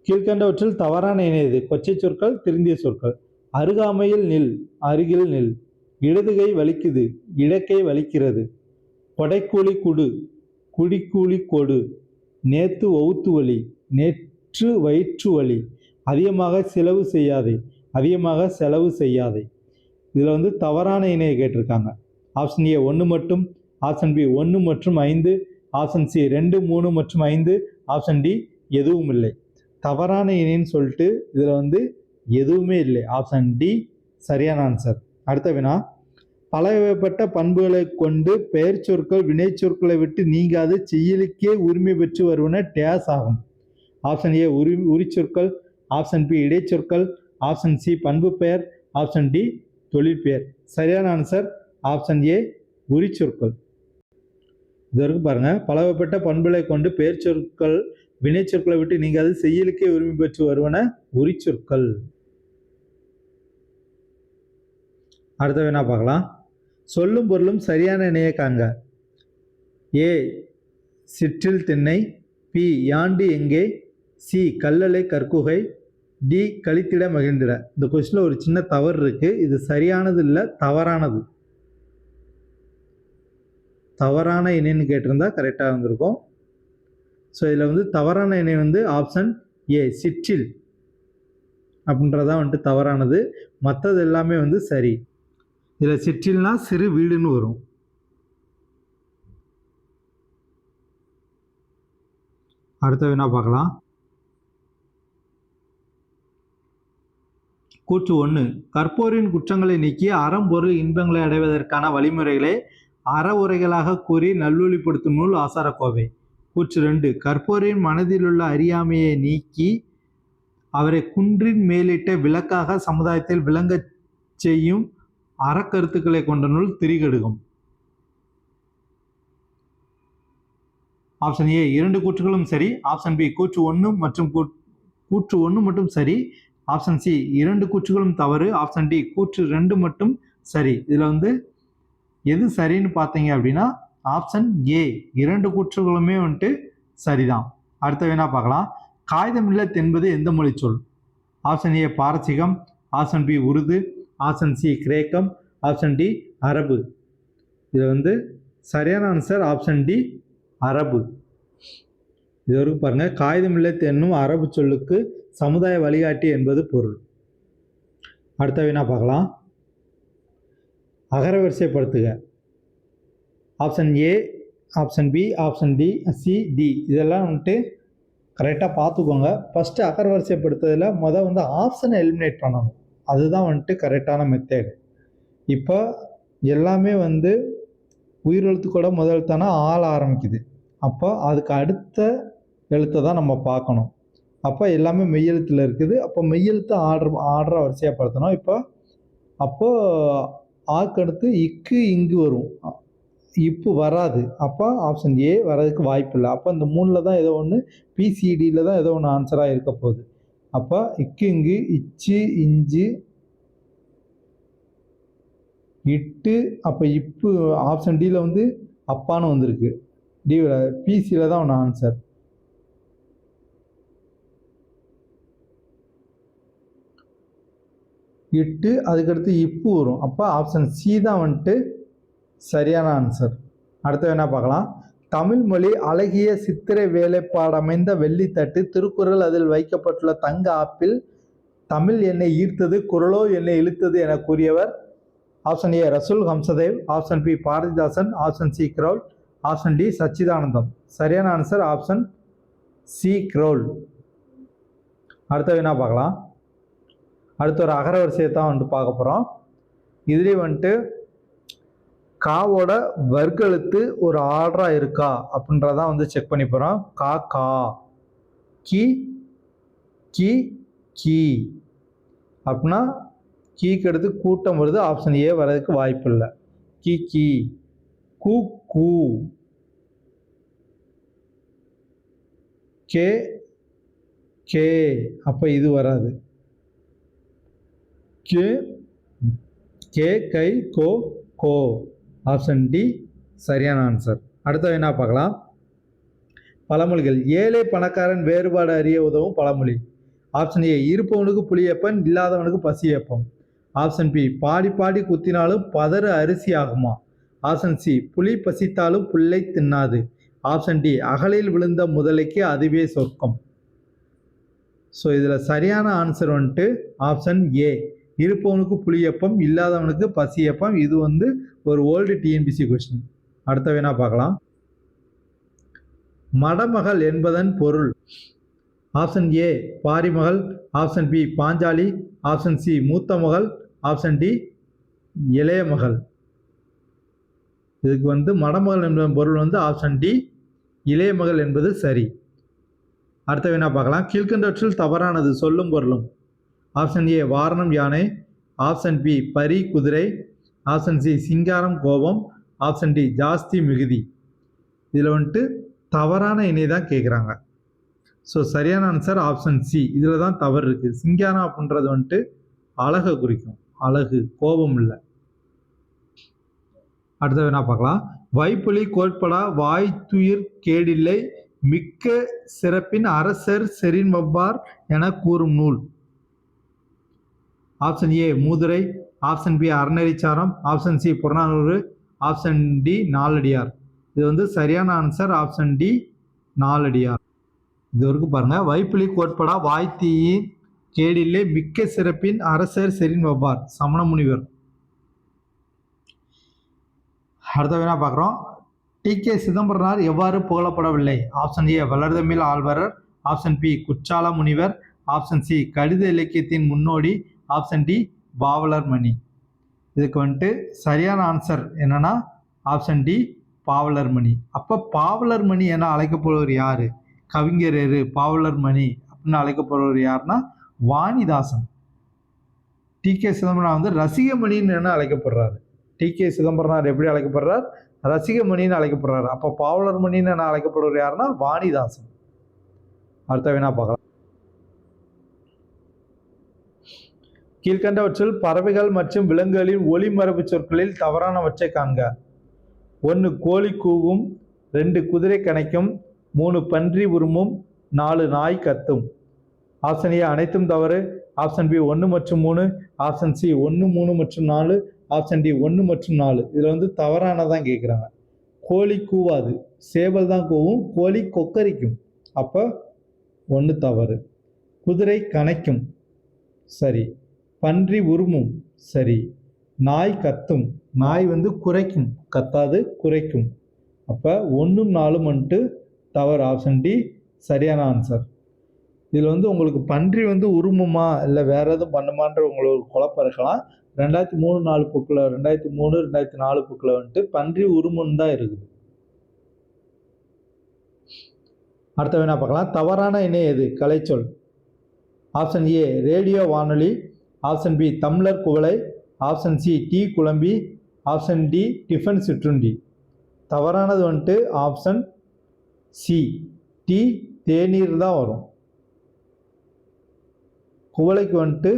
கீழ்கண்டவற்றில் தவறான இணையது. கொச்சை சொற்கள், திருந்திய சொற்கள். அருகாமையில் நில், அருகில் நில். இடதுகை வலிக்குது, இடக்கை வலிக்கிறது. கொடைக்கூலி குடு, குடிக்கூலி கொடு. நேத்து வவுத்து வலி, நேற்று வயிற்று வலி. அதிகமாக செலவு செய்யாதே, அதிகமாக செலவு செய்யாதே. இதில் வந்து தவறான இணையை கேட்டிருக்காங்க. ஆப்ஷன் ஏ 1 மட்டும். ஆப்ஷன் பி 1 மற்றும் 5. ஆப்ஷன் சி 2, 3 மற்றும் 5. ஆப்ஷன் டி எதுவும் இல்லை. தவறான இணைன்னு சொல்லிட்டு இதில் வந்து எதுவுமே இல்லை. ஆப்ஷன் டி சரியான ஆன்சர். அடுத்த வினா. பலவகைப்பட்ட பண்புகளை கொண்டு பெயர் சொற்கள் வினை சொற்களை விட்டு நீங்காது செய்யுளுக்கே உரிமை பெற்று வருவன டேஸ் ஆகும். ஆப்ஷன் ஏ உரிச்சொற்கள், ஆப்ஷன் பி இடைச்சொற்கள், ஆப்ஷன் சி பண்பு பெயர், ஆப்ஷன் டி தொழிற்பெயர். சரியான ஆன்சர் ஆப்ஷன் ஏ உரிச்சொற்கள். இது வரைக்கும் பாருங்க, பலவகைப்பட்ட பண்புகளை கொண்டு பெயர் சொற்கள் வினை சொற்களை விட்டு நீங்காது செய்யுளுக்கே உரிமை பெற்று வருவன உரிச்சொற்கள். அடுத்த வேணா பார்க்கலாம். சொல்லும் பொருளும் சரியான இணையை காண்க. ஏ சிற்றில் திண்ணை, பி யாண்டு எங்கே, சி கல்லளை கற்குகை, டி கழித்திட மகிழ்ந்திட. இந்த கொஸ்டின்ல ஒரு சின்ன தவறு இருக்கு. இது சரியானது இல்லை, தவறானது. தவறான இணைன்னு கேட்டிருந்தா கரெக்டாக இருந்திருக்கும். ஸோ இதில் தவறான இணை ஆப்ஷன் ஏ சிற்றில் அப்படின்றதான் தவறானது. மற்றது எல்லாமே சரி. இதில் சிற்றில்னா சிறு வீடுன்னு வரும். அடுத்த வினா பார்க்கலாம். கூற்று 1. கற்போரின் குற்றங்களை நீக்கி அறம் பொருள் இன்பங்களை அடைவதற்கான வழிமுறைகளை அறவுரைகளாக கூறி நல்வழிப்படுத்தும் நூல் ஆசாரக்கோவை. கூற்று 2. கற்போரின் மனதிலுள்ள அறியாமையை நீக்கி அவரை குன்றின் மேலிட்ட விளக்காக சமுதாயத்தில் விளங்கச் செய்யும் அறக்கருத்துக்களை கொண்ட நூல் திரிகடுகம். ஆப்ஷன் ஏ 2 கூற்றுகளும் சரி. ஆப்ஷன் பி கூற்று 1 மற்றும் கூற்று 1 மட்டும் சரி. ஆப்ஷன் சி 2 கூற்றுகளும் தவறு. ஆப்ஷன் டி கூற்று 2 மட்டும் சரி. இதில் எது சரின்னு பார்த்தீங்க அப்படின்னா ஆப்ஷன் ஏ 2 கூற்றுகளுமே சரிதான். அடுத்த வேணா பார்க்கலாம். காகிதம் இல்லத் என்பது எந்த மொழி சொல்? ஆப்ஷன் ஏ பாரசீகம், option B Urdu, option C கிரேக்கம், ஆப்ஷன் டி அரபு. இது சரியான ஆன்சர் ஆப்ஷன் டி அரபு. இது வரைக்கும் பாருங்க, காகிதம் இல்லத் என்னும் அரபு சொல்லுக்கு சமுதாய வழிகாட்டி என்பது பொருள். அடுத்த வேணா பார்க்கலாம். அகரவரிசைப்படுத்துக. Option A, option B, option D, C, D. இதெல்லாம் கரெக்டாக பார்த்துக்கோங்க. ஃபஸ்ட்டு அகரவரிசைப்படுத்துறதுல ஆப்ஷனை எலிமினேட் பண்ணணும். அதுதான் கரெக்டான மெத்தேடு. இப்போ எல்லாமே உயிரெழுத்துக்கூட முதல் எழுத்தானா ஆள் ஆரம்பிக்குது. அப்போ அதுக்கு அடுத்த எழுத்தை தான் நம்ம பார்க்கணும். அப்போ எல்லாமே மெய்யெழுத்தில் இருக்குது. அப்போ மெய்யெழுத்து ஆர்டரை வரிசைப்படுத்தணும். அப்போது ஆக்கு அடுத்து இக்கு இங்கு வரும், இப்போ வராது. அப்போ ஆப்ஷன் ஏ வர்றதுக்கு வாய்ப்பு இல்லை. அப்போ இந்த 3ல் தான் ஏதோ ஒன்று, பிசிடியில் தான் ஏதோ ஒன்று ஆன்சராக இருக்க போகுது. அப்போ இக்கு இங்கு, இச்சு இஞ்சு, இட்டு. அப்போ இப்போ ஆப்ஷன் டியில் அப்பான்னு வந்திருக்கு. டி பிசியில் தான் ஒன்று ஆன்சர். இட்டு அதுக்கடுத்து இப்பு வரும். அப்போ ஆப்ஷன் சி தான் சரியான ஆன்சர். அடுத்த வேணா பார்க்கலாம். தமிழ் மொழி அழகிய சித்திரை வேலைப்பாடமைந்த வெள்ளித்தட்டு, திருக்குறள் அதில் வைக்கப்பட்டுள்ள தங்க ஆப்பிள், தமிழ் என்னை ஈர்த்தது, குரலோ என்னை இழுத்தது என கூறியவர்? Option A Rasool Hamsadev, option B Bharathidasan, option C கிரௌல், ஆப்ஷன் டி சச்சிதானந்தம். சரியான ஆன்சர் ஆப்ஷன் சி கிரௌல். அடுத்த வேணா பார்க்கலாம். அடுத்த ஒரு அகரவரிசையை தான் பார்க்க போகிறோம். இதுலேயே காவோட வர்க்கெழுத்து ஒரு ஆர்டராக இருக்கா அப்படின்றதான் செக் பண்ணி போகிறோம். கா கா, கி கி கி அப்படின்னா கீக்கு எடுத்து கூட்டம் வருது. ஆப்ஷன் ஏ வர்றதுக்கு வாய்ப்பு இல்லை. கி கி. கூ கூ, கே கே, அப்போ இது வராது. கே கே கை கோ கோ. ஆப்ஷன் டி சரியான ஆன்சர். அடுத்த என்ன பார்க்கலாம். பழமொழிகள். ஏழை பணக்காரன் வேறுபாடு அறிய உதவும் பழமொழி. ஆப்ஷன் ஏ இருப்பவனுக்கு புளியப்பன், இல்லாதவனுக்கு பசியப்பம். ஆப்ஷன் பி பாடி பாடி குத்தினாலும் பதறு அரிசி ஆகுமா. ஆப்ஷன் சி புலி பசித்தாலும் புல்லை தின்னாது. ஆப்ஷன் டி அகலில் விழுந்த முதலைக்கு அதுவே சொர்க்கம். ஸோ இதில் சரியான ஆன்சர் ஆப்ஷன் ஏ இருப்பவனுக்கு புளியப்பம், இல்லாதவனுக்கு பசியப்பம். இது ஒரு ஓல்டு டிஎன்பிசி கொஸ்டின். அடுத்த வேணா பார்க்கலாம். மடமகள் என்பதன் பொருள். ஆப்ஷன் ஏ பாரிமகள், option B Panchali, option C மூத்த மகள், ஆப்ஷன் டி இளைய மகள். இதுக்கு வந்து மடமகள் என்பதன் பொருள் வந்து ஆப்ஷன் டி இளைய மகள் என்பது சரி. அடுத்த வினா பார்க்கலாம். கீழ்கண்டவற்றில் தவறானது சொல்லும் பொருளும். ஆப்ஷன் ஏ வாரணம் யானை, ஆப்ஷன் பி பரி குதிரை, ஆப்ஷன் சி சிங்காரம் கோபம், ஆப்ஷன் டி ஜாஸ்தி மிகுதி. இதில் வந்துட்டு தவறான இணை தான் கேட்குறாங்க. ஸோ சரியான ஆன்சர் ஆப்ஷன் சி. இதில் தான் தவறு இருக்குது. சிங்காரம் அப்படின்றது வந்துட்டு அழகை குறிக்கும், அழகு, கோபம் இல்லை. அடுத்த என்ன பார்க்கலாம். வைப்புலி கோட்படா வாய்த்துயிர் கேடில்லை மிக்க சிறப்பின் அரசர் செரின் வவ்வார் என கூறும் நூல். Option A Moodurai, option B Aranerichcharam, option C Purananuru, option D Naladiyar. இது வந்து சரியான ஆன்சர் ஆப்ஷன் டி நாலடியார். இது வரைக்கும் பாருங்க. வைப்புலி கோட்படா வாய்த்தீயின் கேடில்லை மிக்க சிறப்பின் அரசர் செரின் வவ்வார் சமண முனிவர். அடுத்த வினா பார்க்குறோம். டி.கே. சிதம்பரனார் எவ்வாறு புகழப்படவில்லை? ஆப்ஷன் ஏ வளர்தமிழ் ஆழ்வாரர், ஆப்ஷன் பி குற்றால முனிவர், ஆப்ஷன் சி கடித இலக்கியத்தின் முன்னோடி, ஆப்ஷன் டி பாவலர் மணி. இதுக்கு வந்துட்டு சரியான ஆன்சர் என்னன்னா ஆப்ஷன் டி பாவலர் மணி. அப்போ பாவலர் மணி என அழைக்கப்படுவர் யாரு? கவிஞர் பாவலர் மணி அப்படின்னு அழைக்கப்படுவர் யாருன்னா வாணிதாசன். டி.கே. சிதம்பரனார் வந்து ரசிகமணின்னு என அழைக்கப்படுறாரு. டி.கே. சிதம்பரனார் எப்படி அழைக்கப்படுறார்? ரசிகமணின்னு அழைக்கப்படுறாரு. அப்போ பாவலர் மணின்னு என அழைக்கப்படுவர் யாருன்னா வாணிதாசன். அடுத்த வினா பார்க்கலாம். கீழ்கண்டவற்றில் பறவைகள் மற்றும் விலங்குகளின் ஒளிமரபு சொற்களில் தவறானவற்றை காண்க. 1 கோழி கூவும், 2 குதிரை கணைக்கும், 3 பன்றி உருமும், 4 நாய் கத்தும். ஆப்ஷன் ஏ அனைத்தும் தவறு, ஆப்ஷன் பி 1 மற்றும் 3, ஆப்ஷன் சி 1, 3 மற்றும் 4, ஆப்ஷன் டி 1 மற்றும் 4. இதில் வந்து தவறானதான் கேட்குறாங்க. கோழி கூவாது, சேவல் தான் கூவும், கோழி கொக்கரிக்கும். அப்போ 1 தவறு. குதிரை கணைக்கும், சரி. பன்றி உருமும், சரி. நாய் கத்தும், நாய் வந்து குறைக்கும், கத்தாது குறைக்கும். அப்போ 1, 4 வந்துட்டு தவறு. ஆப்ஷன் டி சரியான ஆன்சர். இதில் வந்து உங்களுக்கு பன்றி வந்து உருமுமா இல்லை வேற எதுவும் பண்ணுமான்ற உங்களுக்கு குழப்பம் இருக்கலாம். 2003-4 புக்கில் 2003-2004 புக்கில் வந்துட்டு பன்றி உருமுன்னு தான் இருக்குது. அடுத்த வினா பார்க்கலாம். தவறான இணை எது? கலைச்சொல். ஆப்ஷன் ஏ ரேடியோ வானொலி, ஆப்ஷன் பி தம்ளர் குவளை, ஆப்ஷன் சி டீ குழம்பி, ஆப்ஷன் டி டிஃபன் சிற்றுண்டி. தவறானது வந்துட்டு ஆப்ஷன் சி டீ தேநீர் தான் வரும். குவளைக்கு வந்துட்டு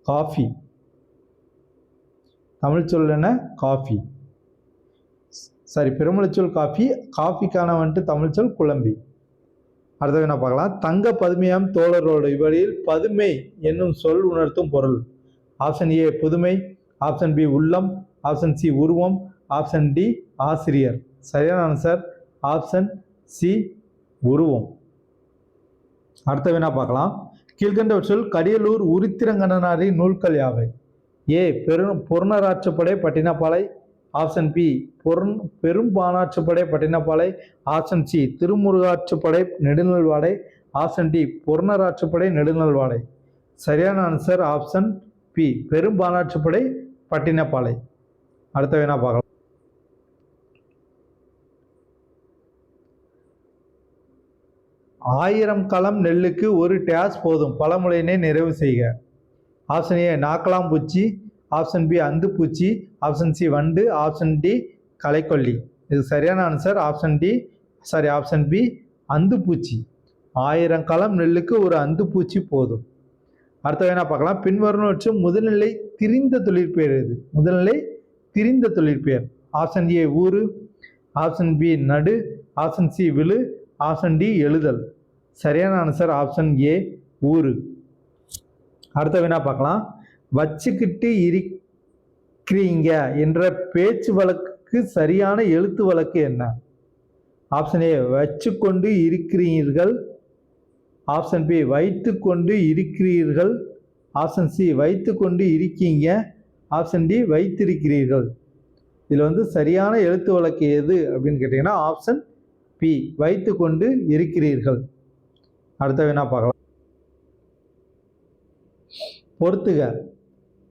காஃபி. தமிழ் சொல் என்ன? காஃபி. சரி, பிறமொழிச்சொல் காஃபி, காஃபிக்கான வந்துட்டு தமிழ் சொல் குழம்பி. அடுத்த என்ன பார்க்கலாம். தங்க பதுமையாம் தோழரோடு இவ்வழியில் பதுமை என்னும் சொல் உணர்த்தும் பொருள். ஆப்ஷன் ஏ புதுமை, ஆப்ஷன் பி உள்ளம், ஆப்ஷன் சி உருவம், ஆப்ஷன் டி ஆசிரியர். சரியான ஆன்சர் ஆப்ஷன் சி உருவம். அடுத்த வினா பார்க்கலாம். கீழ்கண்டவற்றில் கடியலூர் உருத்திரங்கண்ணனாரின் நூல்கள் யாவை? A Porunararruppadai Pattinappalai, option B Perumpanarruppadai Pattinappalai, option C Thirumurugarruppadai Nedunalvadai, option D Porunararruppadai Nedunalvadai. சரியான answer option B Perumpanarruppadai Pattinappalai. அடுத்த வினா பார்க்கலாம். ஆயிரம் களம் நெல்லுக்கு ஒரு டேஸ் போதும் பழமொழியினை நிறைவு செய்க. ஆப்ஷன் ஏ நாக்கலாம்பூச்சி, ஆப்ஷன் பி அந்துப்பூச்சி, ஆப்ஷன் சி வண்டு, ஆப்ஷன் டி களைக்கொல்லி. இது சரியான ஆன்சர் ஆப்ஷன் பி அந்துப்பூச்சி. 1000 களம் நெல்லுக்கு ஒரு அந்துப்பூச்சி போதும். அடுத்த வேணா பார்க்கலாம். பின்வருவனவற்றில் முதல்நிலை திரிந்த தொழிற்பெயர் எது? முதல்நிலை திரிந்த தொழிற்பெயர். ஆப்ஷன் ஏ ஊரு, ஆப்ஷன் பி நடு, ஆப்ஷன் சி விழு, ஆப்ஷன் டி எழுதல். சரியான ஆன்சர் ஆப்ஷன் ஏ ஊரு. அடுத்த வினா பார்க்கலாம். வச்சுக்கிட்டு இருக்கிறீங்க என்ற பேச்சு வழக்கு சரியான எழுத்து வழக்கு என்ன? ஆப்ஷன் ஏ வச்சு கொண்டு இருக்கிறீர்கள், ஆப்ஷன் பி வைத்து கொண்டு இருக்கிறீர்கள், ஆப்ஷன் சி வைத்து கொண்டு இருக்கீங்க, ஆப்ஷன் டி வைத்திருக்கிறீர்கள். இதில் வந்து சரியான எழுத்து வழக்கு எது அப்படின்னு கேட்டிங்கன்னா ஆப்ஷன் பி வைத்து கொண்டு இருக்கிறீர்கள். அடுத்த வினா பார்க்கலாம். பொறுத்துக.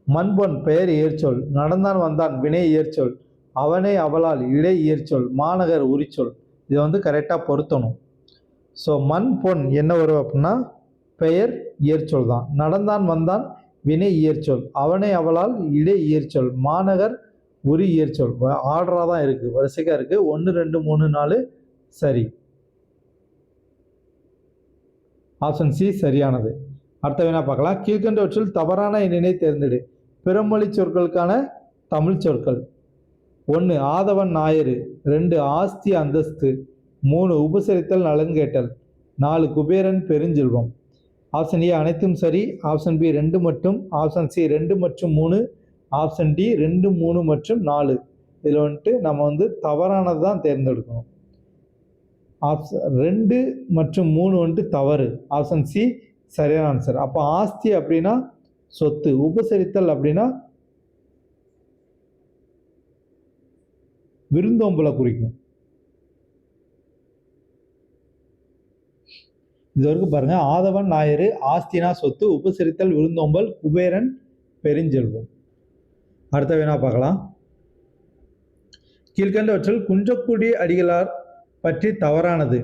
மண்பொன் பெயர் இயற்சொல், நடந்தான் வந்தான் வினை இயற்சொல், அவனை அவளால் இடை இயற்சொல் மாநகர் உரிச்சொல். இதை வந்து கரெக்டாக பொருத்தணும். ஸோ மண் பொன் என்ன வரும் அப்படின்னா பெயர் இயற்சொல் தான். நடந்தான் வந்தான் வினை இயற்சொல். அவனை அவளால் இடை இயற்சொல் மாநகர் உரி இயற்சொல். ஆர்டராக தான் இருக்குது, வரிசைக்காக இருக்குது. 1 2 3 4 சரி. ஆப்ஷன் சி சரியானது. அடுத்த வினா பார்க்கலாம். கீழ்கண்டவற்றில் தவறான எண்ணினை தேர்ந்தெடு. பிறமொழி சொற்களுக்கான தமிழ் சொற்கள். 1 ஆதவன் ஞாயிறு, 2 ஆஸ்தி அந்தஸ்து, 3 உபசரித்தல் நலன்கேட்டல், 4 குபேரன் பெருஞ்செல்வம். ஆப்ஷன் ஏ அனைத்தும் சரி, ஆப்ஷன் பி 2 மற்றும், ஆப்ஷன் சி 2 மற்றும் 3, ஆப்ஷன் டி 2 3 மற்றும் 4. இதில் வந்துட்டு நம்ம வந்து தவறானது தான் தேர்ந்தெடுக்கணும். ஆப்ஷன் 2 மற்றும் 3 வந்துட்டு தவறு. ஆப்ஷன் சி சரியான ஆன்சர். அப்போ ஆஸ்தி அப்படின்னா சொத்து, உபசரித்தல் அப்படின்னா விருந்தோம்பலை குறிக்கும். இது வரைக்கும் பாருங்க. ஆதவன் ஞாயிறு, ஆஸ்தினா சொத்து, உபசரித்தல் விருந்தோம்பல், குபேரன் பெருஞ்செல்வம். அடுத்த வினா பார்க்கலாம். கீழ்கண்டவற்றில் குன்றக்குடி அடிகளார் பற்றி தவறானது.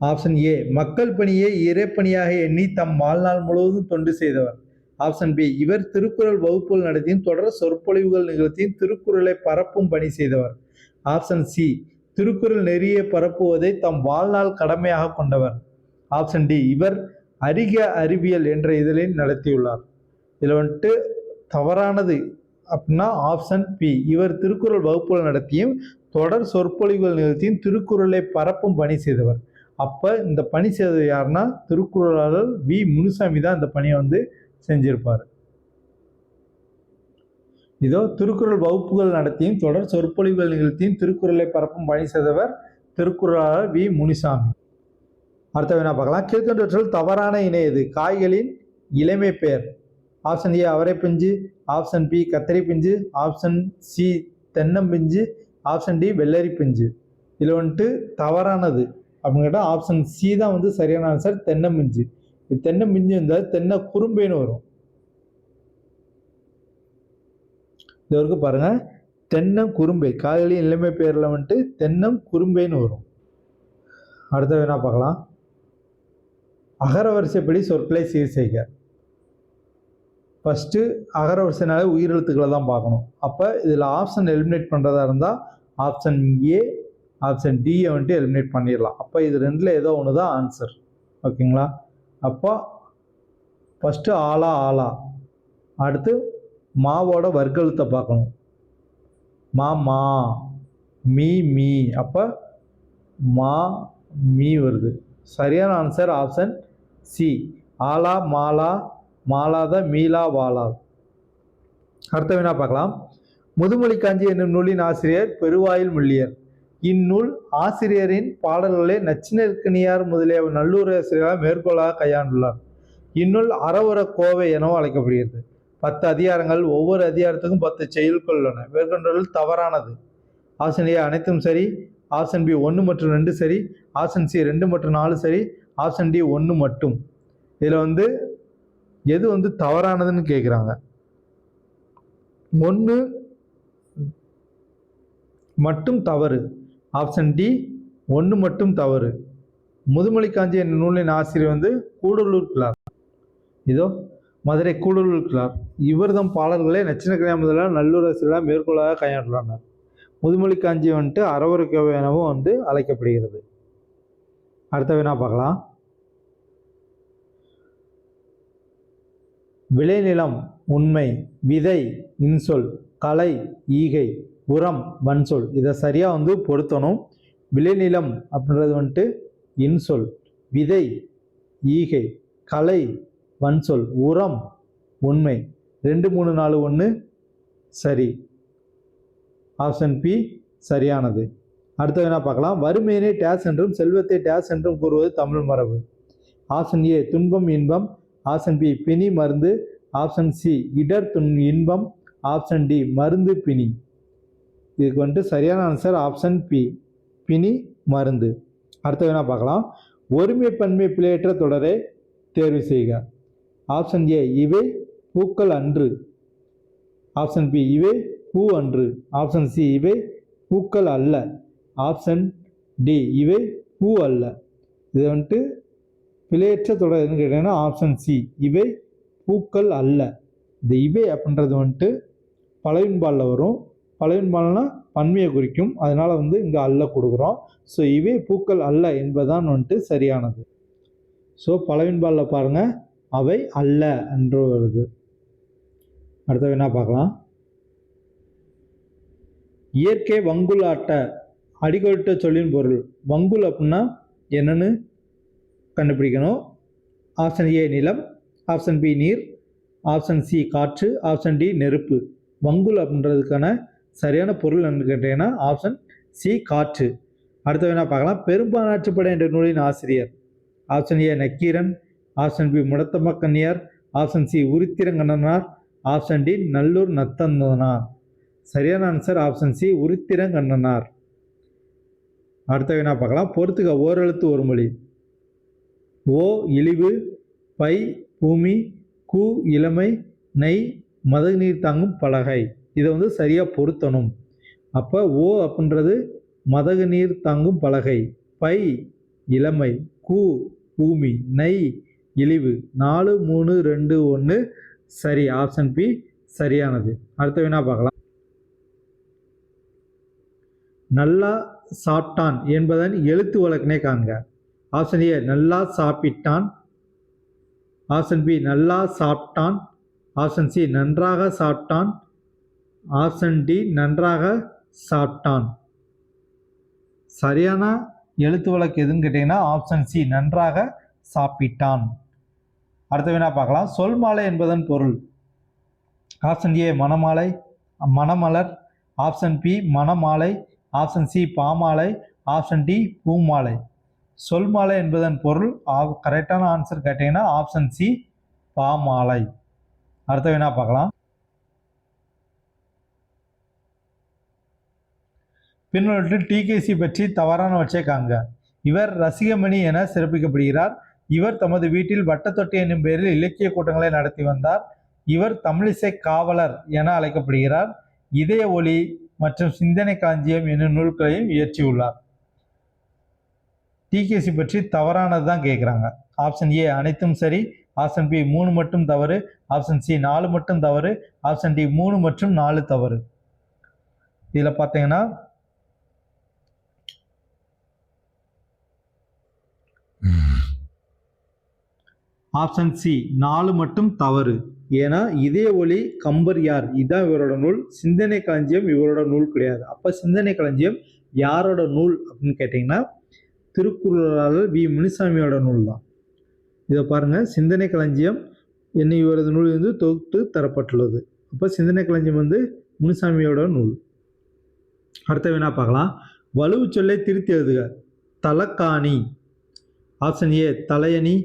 ஆப்ஷன் ஏ மக்கள் பணியை இறைப்பணியாக எண்ணி தம் வாழ்நாள் முழுவதும் தொண்டு செய்தவர். ஆப்ஷன் பி இவர் திருக்குறள் வகுப்புகள் நடத்தியும் தொடர் சொற்பொழிவுகள் நிகழ்த்தியும் திருக்குறளை பரப்பும் பணி செய்தவர். ஆப்ஷன் சி திருக்குறள் நெறியை பரப்புவதை தம் வாழ்நாள் கடமையாக கொண்டவர். ஆப்ஷன் டி இவர் அறிக அறிவியல் என்ற இதழில் நடத்தியுள்ளார். இதில் வந்துட்டு தவறானது அப்படின்னா ஆப்ஷன் பி இவர் திருக்குறள் வகுப்புகள் நடத்தியும் தொடர் சொற்பொழிவுகள் நிகழ்த்தியும் திருக்குறளை பரப்பும் பணி செய்தவர். அப்போ இந்த பணி செய்தது யாருன்னா திருக்குறளாளர் வி முனுசாமி தான் இந்த பணியை வந்து செஞ்சிருப்பார். இதோ திருக்குறள் வகுப்புகள் நடத்தியும் தொடர் சொற்பொழிவுகள் நிகழ்த்தியும் திருக்குறளை பரப்பும் பணி செய்தவர் திருக்குறளாளர் வி முனுசாமி. அடுத்த வினா பார்க்கலாம். கீழ்கண்டவற்றில் தவறான இணை எது? காய்களின் இளமை பெயர். ஆப்ஷன் ஏ அவரை பிஞ்சு, ஆப்ஷன் பி கத்தரி பிஞ்சு, ஆப்ஷன் சி தென்னம்பிஞ்சு, ஆப்ஷன் டி வெள்ளரி பிஞ்சு. இதில் வந்துட்டு தவறானது அப்படின்னு கேட்டால் ஆப்ஷன் சி தான் வந்து சரியான ஆன்சர், தென்னம்பிஞ்சு. இது தென்னம்பிஞ்சு இருந்தால் தென்னை குறும்பேன்னு வரும். இது வரைக்கும் பாருங்க. தென்னம் குறும்பை, காய்களின் இளமை பெயரில் வந்துட்டு தென்னம் குறும்பைன்னு வரும். அடுத்த வினா பார்க்கலாம். அகர வரிசைப்படி சொற்களை சீர் செய்க. ஃபஸ்ட்டு அகர வரிசைனாலே உயிரெழுத்துக்களை தான் பார்க்கணும். அப்போ இதில் ஆப்ஷன் எலிமினேட் பண்ணுறதா இருந்தால் ஆப்ஷன் ஏ ஆப்ஷன் டியை வந்துட்டு எலிமினேட் பண்ணிடலாம். அப்போ இது ரெண்டில் ஏதோ ஒன்று தான் ஆன்சர். ஓகேங்களா? அப்போ ஃபஸ்ட்டு ஆலா ஆலா, அடுத்து மாவோட வர்க்கெழுத்தை பார்க்கணும். மா மா, மீ மீ, அப்போ மா மீ வருது. சரியான ஆன்சர் ஆப்ஷன் சி ஆலா மாலா, மாலாத மீலா வாலா. அடுத்த வினா பார்க்கலாம். முதுமொழி காஞ்சி என்னும் நூலின் ஆசிரியர் பெருவாயில் முள்ளியர். இந்நூல் ஆசிரியரின் பாடல்களை நச்சினர்க்கணியார் முதலிய நல்லூர் ஆசிரியரால் மேற்கோளாக கையாண்டுள்ளார். இந்நூல் அறவுர கோவை எனவும் அழைக்கப்படுகிறது. 10 அதிகாரங்கள், ஒவ்வொரு அதிகாரத்துக்கும் 10 செய்யுட்கள் உள்ளன. மேற்கொண்டுள்ள தவறானது. ஆப்ஷன் ஏ அனைத்தும் சரி, ஆப்ஷன் பி 1 மற்றும் 2 சரி, ஆப்ஷன் சி 2 மற்றும் 4 சரி, ஆப்ஷன் டி 1 மட்டும். இதில் வந்து எது வந்து தவறானதுன்னு கேட்குறாங்க. 1 மட்டும் தவறு. ஆப்ஷன் டி 1 மட்டும் தவறு. முதுமொழி காஞ்சி என்ற நூலின் ஆசிரியர் வந்து கூடலூர் கிளார். இதோ மதுரை கூடலூர் கிளார். இவர்தம் பாடல்களை நச்சினக்கணியார் முதலான நல்லூர் ஆசிரியரால் மேற்கோளாக கையாண்டுள்ளனர். முதுமொழி காஞ்சி வந்துட்டு அறவுரை கோவை எனவும் வந்து அழைக்கப்படுகிறது. அடுத்த வினா பார்க்கலாம். விளைநிலம் உண்மை, விதை இன்சொல், கலை ஈகை, உரம் வன்சொல். இதை சரியாக வந்து பொருத்தணும். விளைநிலம் அப்படின்றது வந்துட்டு இன்சொல், விதை ஈகை, கலை வன்சொல், உரம் உண்மை. 2 3 4 1 சரி. ஆப்ஷன் பி சரியானது. அடுத்த வினா பார்க்கலாம். வறுமையினை டேஸ் என்றும் செல்வத்தை டேஸ் என்றும் கூறுவது தமிழ் மரபு. ஆப்ஷன் ஏ துன்பம் இன்பம், ஆப்ஷன் பி பிணி மருந்து, ஆப்ஷன் சி இடர் இன்பம், ஆப்ஷன் டி மருந்து பிணி. இதுக்கு வந்துட்டு சரியான ஆன்சர் ஆப்ஷன் பி பிணி மருந்து. அடுத்த வினா பார்க்கலாம். ஒருமை பன்மை பிழையற்ற தொடரை தேர்வு செய்க. ஆப்ஷன் ஏ இவை பூக்கள் அன்று, ஆப்ஷன் பி இவை பூ அன்று. ஆப்ஷன் சி இவை பூக்கள் அல்ல. ஆப்ஷன் டி இவை பூ அல்ல. இது வந்துட்டு பிழையற்ற தொடர் எதுன்னு கேட்டீங்கன்னா ஆப்ஷன் சி இவை பூக்கள் அல்ல. இந்த இவை அப்படின்றது வந்துட்டு பலவின்பாலில் வரும். பலவின்பால்னா பன்மையை குறிக்கும், அதனால வந்து இங்கே அல்ல கொடுக்குறோம். ஸோ இவை பூக்கள் அல்ல என்பதுதான் வந்துட்டு சரியானது. ஸோ பலவின்பாலில் பாருங்கள், அவை அல்ல என்று வருது. அடுத்த என்ன பார்க்கலாம். இயற்கை வங்குல் ஆட்ட அடிக்கோட்ட சொல்லின் பொருள். வங்குல் அப்படின்னா என்னன்னு கண்டுபிடிக்கணும். ஆப்ஷன் ஏ நிலம், ஆப்ஷன் பி நீர், ஆப்ஷன் சி காற்று, ஆப்ஷன் டி நெருப்பு. வங்குல் அப்படின்றதுக்கான சரியான பொருள் என்று கேட்டீங்கன்னா ஆப்ஷன் சி காற்று. அடுத்த வேணா பார்க்கலாம். பெரும்பாலாட்சிப்படை என்ற நூலின் ஆசிரியர். Option A Nakkeeran, option B Mudathama Kanniyar, option C Uruthirankannanar, option D Nallur Nathathanar. சரியான ஆன்சர் ஆப்ஷன் சி உருத்திரங்கண்ணனார். அடுத்த வேணா பார்க்கலாம். பொறுத்துக்க ஓரெழுத்து ஒரு மொழி. ஓ இழிவு, பை பூமி, கு இளமை, நெய் மதகு நீர் தாங்கும் பலகை. இதை வந்து சரியாக பொருத்தணும். அப்போ ஓ அப்படின்றது மதகு நீர் தாங்கும் பலகை, பை இளமை, கு பூமி, நெய் இழிவு. 4 3 2 1 சரி. ஆப்ஷன் பி சரியானது. அடுத்த வேணா பார்க்கலாம். நல்லா சாப்பிட்டான் என்பதன் எழுத்து வழக்கினை காண்க. ஆப்ஷன் ஏ நல்லா சாப்பிட்டான், ஆப்ஷன் பி நல்லா சாப்பிட்டான், ஆப்ஷன் சி நன்றாக சாப்பிட்டான், ஆப்ஷன் டி நன்றாக சாப்பிட்டான். சரியான எழுத்து வழக்கு எதுன்னு கேட்டிங்கன்னா ஆப்ஷன் சி நன்றாக சாப்பிட்டான். அடுத்த வினா பார்க்கலாம். சொல் மாலை என்பதன் பொருள். ஆப்ஷன் ஏ மணமாலை, மணமலர், ஆப்ஷன் பி மணமாலை, ஆப்ஷன் சி பாமாலை, ஆப்ஷன் டி பூமாலை. சொல் மாலை என்பதன் பொருள் கரெக்டான ஆன்சர் கேட்டீங்கன்னா ஆப்ஷன் சி பாமாலை. அடுத்த வினா பார்க்கலாம். பின்னொற்றில் டிகேசி பற்றி தவறானவற்றை காண்க. இவர் ரசிகமணி என சிறப்பிக்கப்படுகிறார். இவர் தமது வீட்டில் வட்டத்தொட்டி என்னும் பெயரில் இலக்கிய கூட்டங்களை நடத்தி வந்தார். இவர் தமிழிசை காவலர் என அழைக்கப்படுகிறார். இதய ஒளி மற்றும் சிந்தனை களஞ்சியம் என்னும் நூல்களையும் இயற்றியுள்ளார். டிகேசி பற்றி தவறானது தான் கேட்குறாங்க. ஆப்ஷன் ஏ அனைத்தும் சரி, ஆப்ஷன் பி 3 மட்டும் தவறு, ஆப்ஷன் சி 4 மட்டும் தவறு, ஆப்ஷன் டி 3 மற்றும் 4 தவறு. இதில் பார்த்தீங்கன்னா ஆப்ஷன் சி 4 மட்டும் தவறு. ஏன்னா இதய ஒளி கம்பர் யார், இதுதான் இவரோட நூல். சிந்தனை களஞ்சியம் இவரோட நூல் கிடையாது. அப்போ சிந்தனை களஞ்சியம் யாரோட நூல் அப்படின்னு கேட்டிங்கன்னா திருக்குறளாளர் வி முனிசாமியோட நூல் தான். இதை பாருங்கள், சிந்தனை களஞ்சியம் என்ன இவரது நூல் வந்து தொகுத்து தரப்பட்டுள்ளது. அப்போ சிந்தனை களஞ்சியம் வந்து முனிசாமியோட நூல். அடுத்த வினா பார்க்கலாம். வலுவு சொல்லை திருத்தி எழுதுக. தலக்காணி. ஆப்ஷன் ஏ தலையணி,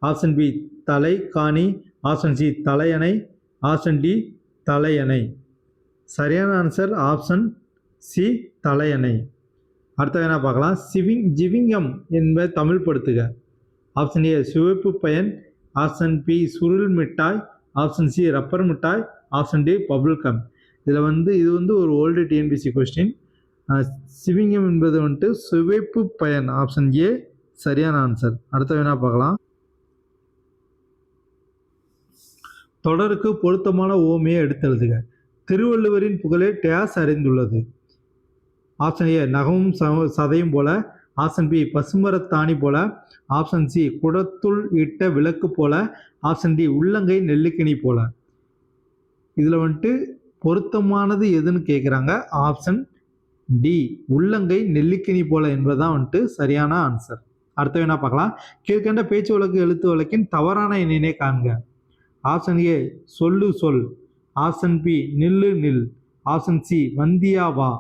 ஆப்ஷன் பி தலைக்காணி, ஆப்ஷன் சி தலையணை, ஆப்ஷன் டி தலையணை. சரியான ஆன்சர் ஆப்ஷன் சி தலையணை. அடுத்த வேணா பார்க்கலாம். ஜிவிங்கம் என்பதை தமிழ் படுத்துக. ஆப்ஷன் ஏ சிவப்பு பயன், ஆப்ஷன் பி சுருள் மிட்டாய், ஆப்ஷன் சி ரப்பர் மிட்டாய், ஆப்ஷன் டி பபுள் கம். இதில் வந்து இது வந்து ஒரு ஓல்டு டிஎன்பிசி கொஸ்டின். சிவிங்கம் என்பது வந்துட்டு சிவப்பு பயன். ஆப்ஷன் ஏ சரியான ஆன்சர். அடுத்த வேணா பார்க்கலாம். தொடருக்கு பொருத்தமான ஓமையை எடுத்து எழுதுக. திருவள்ளுவரின் புகழை டேஸ் அறிந்துள்ளது. ஆப்ஷன் ஏ நகமும் சதையும் போல, ஆப்ஷன் பி பசுமரத்தாணி போல, ஆப்ஷன் சி குடத்துள் இட்ட விளக்கு போல, ஆப்ஷன் டி உள்ளங்கை நெல்லிக்கனி போல. இதில் வந்துட்டு பொருத்தமானது எதுன்னு கேட்குறாங்க. ஆப்ஷன் டி உள்ளங்கை நெல்லிக்கனி போல என்பதுதான் வந்துட்டு சரியான ஆன்சர். அடுத்த வேணா பார்க்கலாம். கீழ்கண்ட பேச்சு வழக்கு எழுத்து வழக்கின் தவறான எண்ணினை காண்க. ஆப்ஷன் ஏ சொல்லு சொல், ஆப்ஷன் பி நில்லு நில், ஆப்ஷன் சி வந்தியா வா,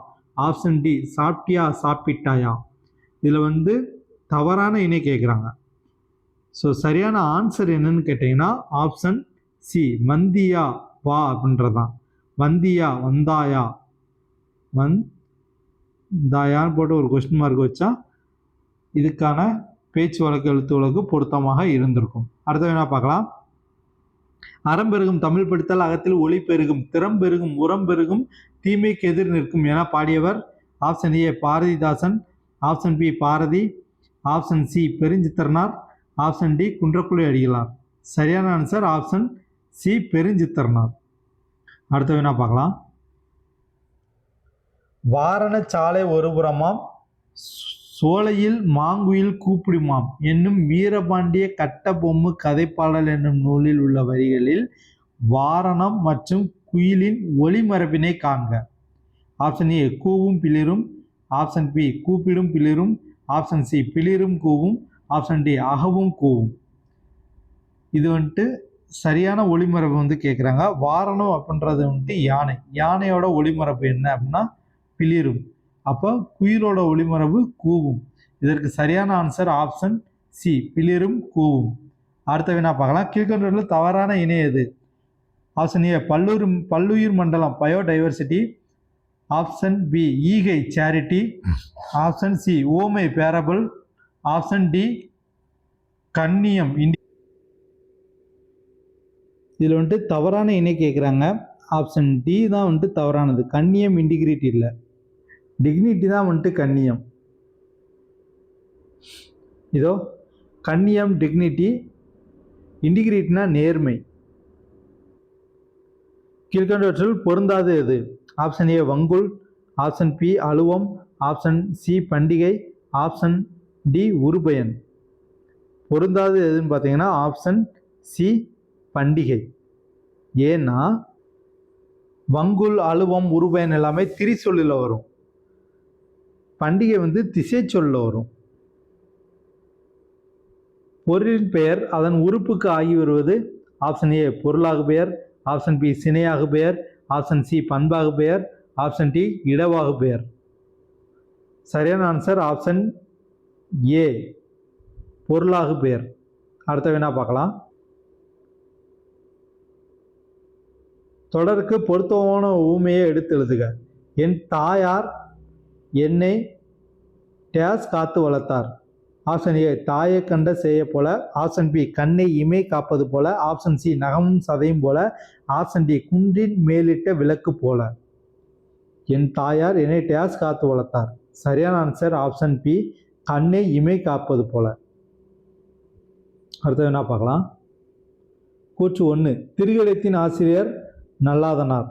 ஆப்ஷன் டி சாப்பிட்டியா சாப்பிட்டாயா. இதில் வந்து தவறான இணை கேட்குறாங்க. ஸோ சரியான ஆன்சர் என்னன்னு கேட்டிங்கன்னா ஆப்ஷன் சி வந்தியா வா அப்படின்றதான். வந்தியா வந்தாயா வந்தாயான்னு போட்டு ஒரு கொஸ்டின் மார்க் வச்சா இதுக்கான பேச்சு வழக்கு எழுத்து வழக்கு பொருத்தமாக இருந்திருக்கும். அடுத்த வேணா பார்க்கலாம். அறம் பெருகும் தமிழ் படித்தால் அகத்தில் ஒளி பெருகும், திறம் பெருகும் உரம் பெருகும், தீமைக்கு எதிர் நிற்கும் என பாடியவர்? Option A Bharathidasan, option B Bharathi, option C Perunchithiranar, option D Kunrakudi Adigalar. சரியான ஆன்சர் ஆப்ஷன் சி பெருஞ்சித்திரனார். அடுத்த வினா பார்க்கலாம். வாரண சாலை ஒருபுறமாம் சோலையில் மாங்குயில் கூப்பிடுமாம் என்னும் வீரபாண்டிய கட்டபொம்மு கதைப்பாடல் என்னும் நூலில் உள்ள வரிகளில் வாரணம் மற்றும் குயிலின் ஒளிமரபினை காண்க. ஆப்ஷன் ஏ கூவும் பிளிரும், ஆப்ஷன் பி கூப்பிடும் பிளிரும், ஆப்ஷன் சி பிளிரும் கூவும், ஆப்ஷன் டி அகவும் கூவும். இது வந்துட்டு சரியான ஒளிமரபு கேட்குறாங்க. வாரணம் அப்படின்றது யானை, யானையோட ஒளிமரபு என்ன அப்படின்னா பிளிரும். அப்போ குயிலோட ஒளிமரபு கூவும். இதற்கு சரியான ஆன்சர் ஆப்ஷன் சி பிளிரும் கூவும். அடுத்த வினா பார்க்கலாம். கீழ்கண்டவற்றில் தவறான இணை எது? ஆப்ஷன் ஏ பல்லுயிர் மண்டலம் பயோடைவர்சிட்டி, ஆப்ஷன் பி ஈகை சேரிட்டி, ஆப்ஷன் சி ஓமை பேரபிள், ஆப்ஷன் டி கண்ணியம். இதில் தவறான இணை கேட்குறாங்க. ஆப்ஷன் டி தான் தவறானது. கண்ணியம் இன்டிகிரிட்டி இல்லை, டிக்னிட்டி தான் கண்ணியம். இதோ கண்ணியம் டிக்னிட்டி, இன்டிகிரிட்டினா நேர்மை. கீழ்கண்டவற்றில் பொருந்தாது எது? ஆப்ஷன் ஏ வங்குல், ஆப்ஷன் பி அலுவம், ஆப்ஷன் சி பண்டிகை, ஆப்ஷன் டி உருபயன். பொருந்தாது எதுன்னு பார்த்தீங்கன்னா ஆப்ஷன் சி பண்டிகை. ஏன்னா வங்குல் அலுவம் உருபயன் எல்லாமே திரிசொல்லில் வரும், பண்டிகை திசை சொல்ல வரும். பொருளின் பெயர் அதன் உறுப்புக்கு ஆகி வருவது? ஆப்ஷன் ஏ பொருளாகு பெயர், ஆப்ஷன் பி சினையாகு பெயர், ஆப்ஷன் சி பண்பாகு பெயர், ஆப்ஷன் டி இடவாகு பெயர். சரியான ஆன்சர் ஆப்ஷன் ஏ பொருளாகு பெயர். அடுத்த வினா பார்க்கலாம். தொடருக்கு பொருத்தமான ஊமையை எடுத்து எழுதுக. என் தாயார் என்னை டேஸ் காத்து வளர்த்தார். ஆப்ஷன் ஏ தாயை கண்ட செய்ய போல, ஆப்ஷன் பி கண்ணை இமை காப்பது போல, ஆப்ஷன் சி நகமும் சதையும் போல, ஆப்ஷன் டி குன்றின் மேலிட்ட விளக்கு போல. என் தாயார் என்னை டேஸ் காத்து வளர்த்தார். சரியான ஆன்சர் ஆப்ஷன் பி கண்ணை இமை காப்பது போல. அடுத்தது என்ன பார்க்கலாம். கூற்று 1 திருக்கடைத்தின் ஆசிரியர் நல்லாதனார்.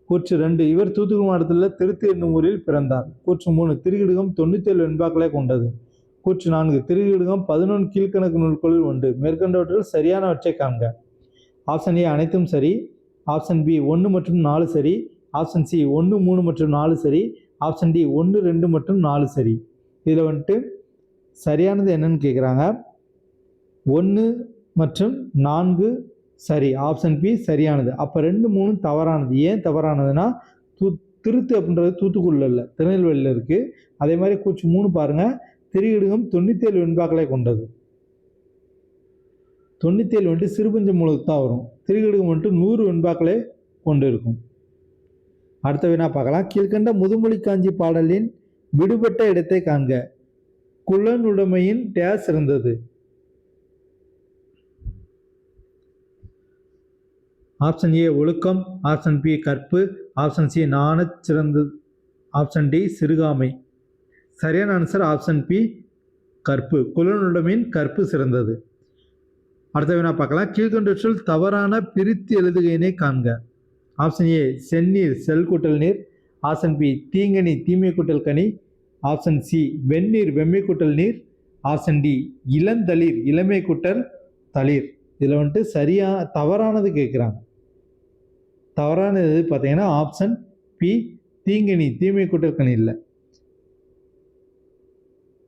கூற்று 2 இவர் தூத்துக்குடி மாவட்டத்தில் திருத்தி என்னும் ஊரில் பிறந்தார். கூற்று 3 திருக்கிடுகம் 97 வெண்பாக்களை கொண்டது. கூற்று 4 திருக்கிடுகம் 11 கீழ்கணக்கு நூல்களில் உண்டு. மேற்கண்டவற்றில் சரியானவற்றை காண்க. ஆப்ஷன் ஏ அனைத்தும் சரி, ஆப்ஷன் பி 1 மற்றும் 4 சரி, ஆப்ஷன் சி 1, 3 மற்றும் 4 சரி, ஆப்ஷன் டி 1, 2 மற்றும் 4 சரி. இதில் சரியானது என்னன்னு கேட்குறாங்க. 1 மற்றும் 4 சரி, ஆப்ஷன் பி சரியானது. அப்போ 2, 3 தவறானது. ஏன் தவறானதுன்னா திருத்து அப்படின்றது தூத்துக்குடியில் இல்லை, திருநெல்வேலியில் இருக்குது. அதே மாதிரி கூற்று 3 பாருங்கள், திருக்கிடுகம் 97 வெண்பாக்களை கொண்டது. 97 சிறுபஞ்ச மூலத்து தான் வரும். திருக்கிடுகம் 100 வெண்பாக்களை கொண்டு இருக்கும். அடுத்த வினா பார்க்கலாம். கீழ்கண்ட முதுமொழி காஞ்சி பாடலின் விடுபட்ட இடத்தை காண்க. குலனுடைமையின் டேஸ் இருந்தது. ஆப்ஷன் ஏ ஒழுக்கம், ஆப்ஷன் பி கற்பு, ஆப்ஷன் சி நாணச் சிறந்தது, ஆப்ஷன் டி சிறுகாமை. சரியான ஆன்சர் ஆப்ஷன் பி கற்பு. குலனுடைமையின் கற்பு சிறந்தது. அடுத்த வினா பார்க்கலாம். கீழ்கண்டவற்றில் தவறான பிரித்து எழுதுகையினை காண்க. ஆப்ஷன் ஏ செந்நீர் செல் கூட்டல் நீர், ஆப்ஷன் பி தீங்கனி தீமை கூட்டல் கனி, ஆப்ஷன் சி வெந்நீர் வெம்மை கூட்டல் நீர், ஆப்ஷன் டி இளந்தளிர் இளமை கூட்டல் தளிர். இதில் சரியா தவறானது கேட்குறாங்க. தவறானது பார்த்தீங்கன்னா ஆப்ஷன் பி தீங்கனி தீமை கூட்டல் கனி இல்லை,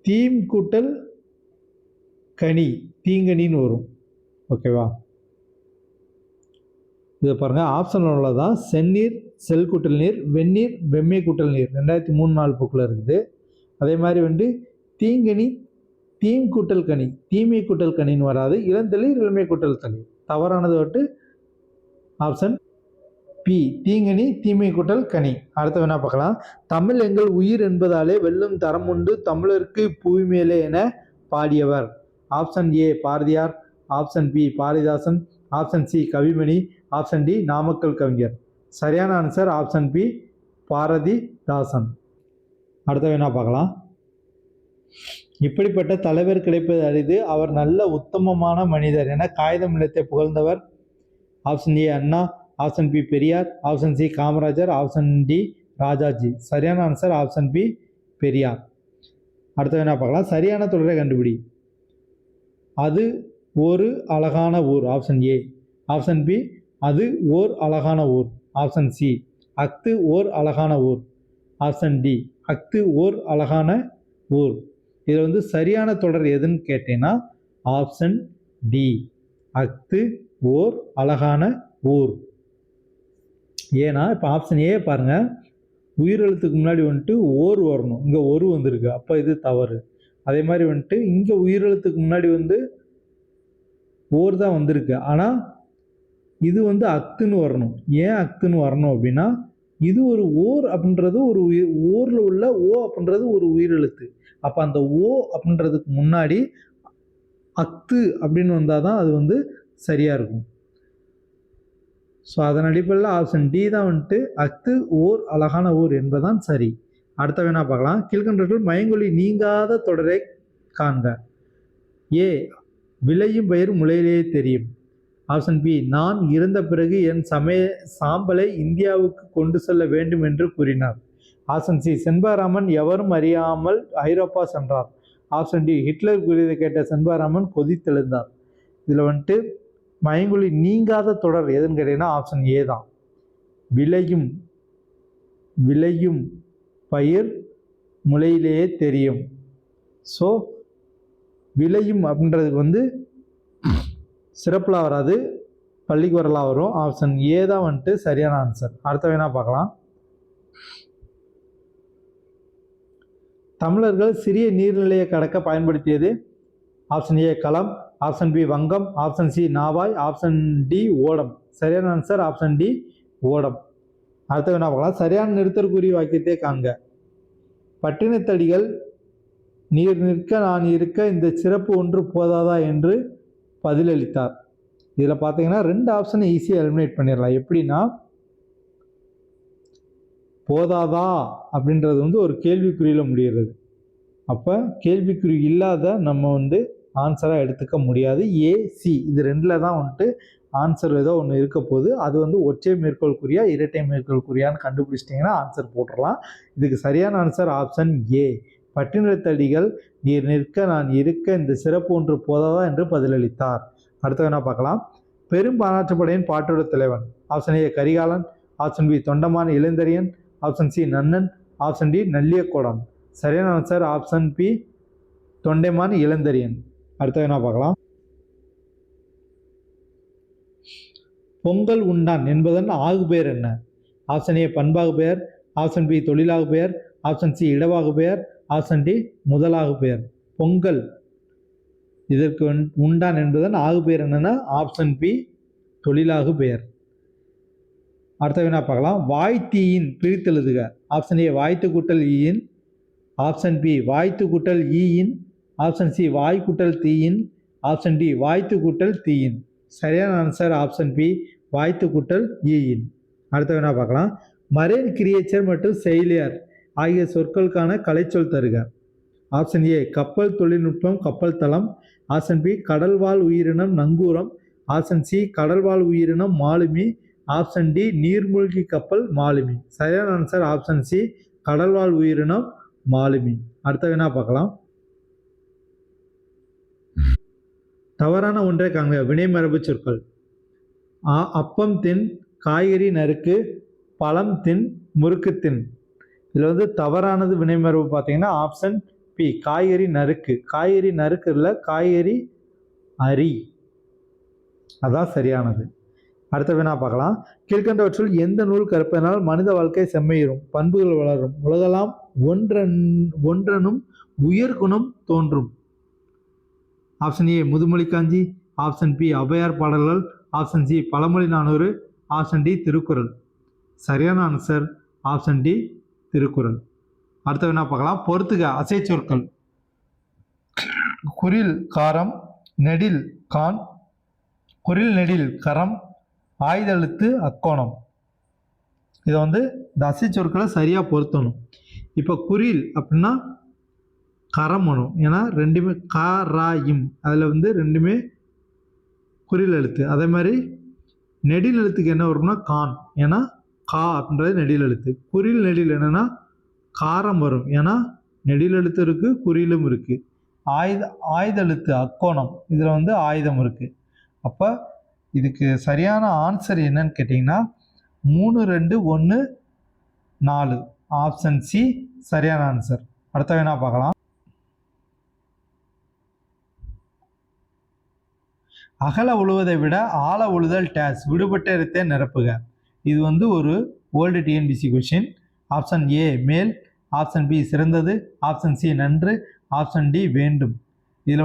தீம் கூட்டல் கனி தீங்கனின்னு வரும். ஓகேவா? இதை பாருங்கள், ஆப்ஷன் உள்ளதான் செந்நீர் செல் கூட்டல் நீர், வெந்நீர் வெம்மை கூட்டல் நீர் 2003-4 புக்கில் இருக்குது. அதே மாதிரி தீங்கனி தீம் கூட்டல் கனி தீமை கூட்டல் கனின்னு வராது, இளந்தளிர் இளமை கூட்டல் தளிர். தவறானது ஆப்ஷன் பி தீங்கனி தீமை கூட்டல் கனி. அடுத்த வேணா பார்க்கலாம். தமிழ் எங்கள் உயிர் என்பதாலே வெல்லும் தரம் உண்டு தமிழருக்கு புவி மேலே என பாடியவர். Option A Bharathiyar, option B Bharathidasan, option C Kavimani, option D Namakkal கவிஞர். சரியான ஆன்சர் ஆப்ஷன் பி பாரதிதாசன். அடுத்த வேணா பார்க்கலாம். இப்படிப்பட்ட தலைவர் கிடைப்பது அரிது, அவர் நல்ல உத்தமமான மனிதர் என காகிதம் இல்லத்தை புகழ்ந்தவர். Option A Anna, option B Periyar, option C Kamarajar, option D Rajaji. சரியான ஆன்சர் ஆப்ஷன் பி பெரியார். அடுத்த வேணா பார்க்கலாம். சரியான தொடரை கண்டுபிடி. அது ஒரு அழகான ஊர். Option A. ஆப்ஷன் பி அது ஓர் அழகான ஊர். ஆப்ஷன் சி அஃது ஓர் அழகான ஊர். ஆப்ஷன் டி அஃது ஓர் அழகான ஊர். இதில் சரியான தொடர் எதுன்னு கேட்டீங்கன்னா ஆப்ஷன் டி அஃது ஓர் அழகான ஊர். ஏன்னா இப்போ ஆப்ஷன் ஏ பாருங்க, உயிரெழுத்துக்கு முன்னாடி ஓர் வரணும், இங்கே ஒரு வந்திருக்கு, அப்போ இது தவறு. அதே மாதிரி இங்கே உயிரெழுத்துக்கு முன்னாடி ஓர் தான் வந்திருக்கு, ஆனால் இது அக்துன்னு வரணும். ஏன் அக்துன்னு வரணும் அப்படின்னா இது ஒரு ஓர் அப்படின்றது ஒரு ஓரில் உள்ள ஓ அப்படின்றது ஒரு உயிரெழுத்து. அப்போ அந்த ஓ அப்படின்றதுக்கு முன்னாடி அக்து அப்படின்னு வந்தால் தான் அது சரியாக இருக்கும். ஸோ அதன் அடிப்படையில் ஆப்ஷன் டி தான் அக்து ஓர் அழகான ஊர் என்பதுதான் சரி. அடுத்த வேணா பார்க்கலாம். கீழ்கண்டவற்றில் மயங்கொலி நீங்காத தொடரை காண்க. ஏ விளையும் பயிர் முளையிலேயே தெரியும். ஆப்ஷன் பி நான் இறந்த பிறகு என் சாம்பலை இந்தியாவுக்கு கொண்டு செல்ல வேண்டும் என்று கூறினார். ஆப்ஷன் சி செண்பகராமன் எவரும் அறியாமல் ஐரோப்பா சென்றார். ஆப்ஷன் டி ஹிட்லர் கூறியதை கேட்ட செண்பகராமன் கொதித்தெழுந்தார். இதில் மயங்கொலி நீங்காத தொடர் எதுன்னு கேட்டீங்கன்னா ஆப்ஷன் ஏ தான். விளையும் பயிர் முளையிலேயே தெரியும். ஸோ விளையும் அப்படின்றதுக்கு சிறப்புலாம் வராது, பள்ளிக்கு வரலாம் வரும். ஆப்ஷன் ஏ தான் சரியான ஆன்சர். அடுத்த வேணா பார்க்கலாம். தமிழர்கள் சிறிய நீர்நிலையை கடக்க பயன்படுத்தியது. ஆப்ஷன் ஏ களம், ஆப்ஷன் பி வங்கம், ஆப்ஷன் சி நாவாய், ஆப்ஷன் டி ஓடம். சரியான ஆன்சர் ஆப்ஷன் டி ஓடம். அடுத்த வேணா பார்க்கலாம். சரியான நிறுத்தற்குரிய வாக்கியத்தை காண்க. பட்டினத்தடிகள் நீர் நிற்க நான் இருக்க இந்த சிறப்பு ஒன்று போதாதா என்று பதிலளித்தார். இதில் பார்த்தீங்கன்னா 2 ஆப்ஷனை ஈஸியாக எலிமினேட் பண்ணிடலாம். எப்படின்னா போதாதா அப்படின்றது ஒரு கேள்விக்குறியில் முடிகிறது. அப்போ கேள்விக்குறி இல்லாத நம்ம ஆன்சராக எடுத்துக்க முடியாது. ஏ சி இது 2ல் தான் ஆன்சர் ஏதோ ஒன்று இருக்க போது. அது ஒற்றை மேற்கோள் குறியா இரட்டை மேற்கோள் குறியான்னு கண்டுபிடிச்சிட்டிங்கன்னா ஆன்சர் போட்டுடலாம். இதுக்கு சரியான ஆன்சர் ஆப்ஷன் ஏ. பட்டினத்தடிகள் நீர் நிற்க நான் இருக்க இந்த சிறப்பு ஒன்று போதாதா என்று பதிலளித்தார். அடுத்த வேணா பார்க்கலாம். பெரும் பாராட்டுப்படையின் பாட்டோட தலைவன். Option A Karikalan, option B Thondaiman Ilanthiraiyan, option C Nannan, option D Nalliyakkodan. சரியான answer option B Thondaiman Ilanthiraiyan. அடுத்த வேணா பார்க்கலாம். பொங்கல் உண்டான் என்பதன் ஆகு பெயர் என்ன? ஆப்ஷன் ஏ பண்பாகு பெயர், ஆப்ஷன் பி தொழிலாகு பெயர், ஆப்ஷன் சி இடவாகு பெயர், ஆப்ஷன் டி முதலாகு பெயர். பொங்கல் இதற்கு உண்டான் என்பதன் ஆகு பெயர் என்னன்னா ஆப்ஷன் பி தொழிலாகு பெயர். அடுத்த வேணா பார்க்கலாம். வாய்த்தீயின் பிரித்தெழுதுக. ஆப்ஷன் ஏ வாய்த்து கூட்டல் ஈயின், ஆப்ஷன் பி வாய்த்து கூட்டல் ஈயின், ஆப்ஷன் சி வாய் கூட்டல் தீயின், ஆப்ஷன் டி வாய்த்து கூட்டல் தீயின். சரியான ஆன்சர் ஆப்ஷன் பி வாய்த்து கூட்டல் ஈயின். அடுத்த வேணா பார்க்கலாம். மரேன் கிரியேச்சர் மற்றும் செயலியார் ஆகிய சொற்களுக்கான கலைச்சொல் தருக. ஆப்ஷன் ஏ கப்பல் தொழில்நுட்பம் கப்பல் தளம், ஆப்ஷன் பி கடல்வாழ் உயிரினம் நங்கூரம், ஆப்ஷன் சி கடல்வாழ் உயிரினம் மாலுமி, ஆப்ஷன் டி நீர்மூழ்கி கப்பல் மாலுமி. சரியான ஆன்சர் ஆப்ஷன் சி கடல்வாழ் உயிரினம் மாலுமி. அடுத்த வேணா பார்க்கலாம். தவறான ஒன்றை காண்க. வினைமரபு சொற்கள். அப்பம் தின், காய்கறி நறுக்கு, பழம் தின், முறுக்கு தின். இதில் தவறானது வினைமரபு பார்த்தீங்கன்னா ஆப்ஷன் பி காய்கறி நறுக்கு. காய்கறி நறுக்கு இல்லை, காய்கறி அரி, அதான் சரியானது. அடுத்த வேணா பார்க்கலாம். கீழ்கண்டவற்றுள் எந்த நூல் கற்பதனால் மனித வாழ்க்கை செம்மையுறும், பண்புகள் வளரும், உலகெல்லாம் ஒன்றனும் உயர்குணம் தோன்றும். Option A Muthumozhi Kanchi, option B Avvaiyar பாடல்கள், ஆப்ஷன் சி பழமொழி 400, ஆப்ஷன் டி திருக்குறள். சரியான ஆன்சர் ஆப்ஷன் டி திருக்குறள். அடுத்த வேணா பார்க்கலாம். பொறுத்துக அசை சொற்கள். குறில் காரம், நெடில் கான், குறில் நெடில் கரம் ஆயுத எழுத்து அக்கோணம். இதை இந்த அசைச்சொற்களை சரியாக பொருத்தணும். இப்போ குறில் அப்படின்னா கரம் வரும், ஏன்னா ரெண்டுமே கா ரா இம், அதில் ரெண்டுமே குறில் எழுத்து. அதே மாதிரி நெடில் எழுத்துக்கு என்ன வரும்னா கான், ஏன்னா கா அப்படின்றது நெடில் எழுத்து. குறில் நெடில் என்னன்னா காரம் வரும், ஏன்னா நெடில் எழுத்து இருக்கு, குறியிலும் இருக்கு. ஆயுத எழுத்து அக்கோணம், இதில் ஆயுதம் இருக்கு. அப்போ இதுக்கு சரியான ஆன்சர் என்னன்னு கேட்டிங்கன்னா 3, 2, 1, 4 ஆப்ஷன் சி சரியான ஆன்சர். அடுத்த வேணா பார்க்கலாம். அகல உழுவதை விட ஆழ உழுதல் டேஸ் விடுபட்ட இடத்தை நிரப்புக. இது ஒரு old TNPSC question. Option A மேல், ஆப்ஷன் பி சிறந்தது, ஆப்ஷன் சி நன்று, ஆப்ஷன் டி வேண்டும். இதில்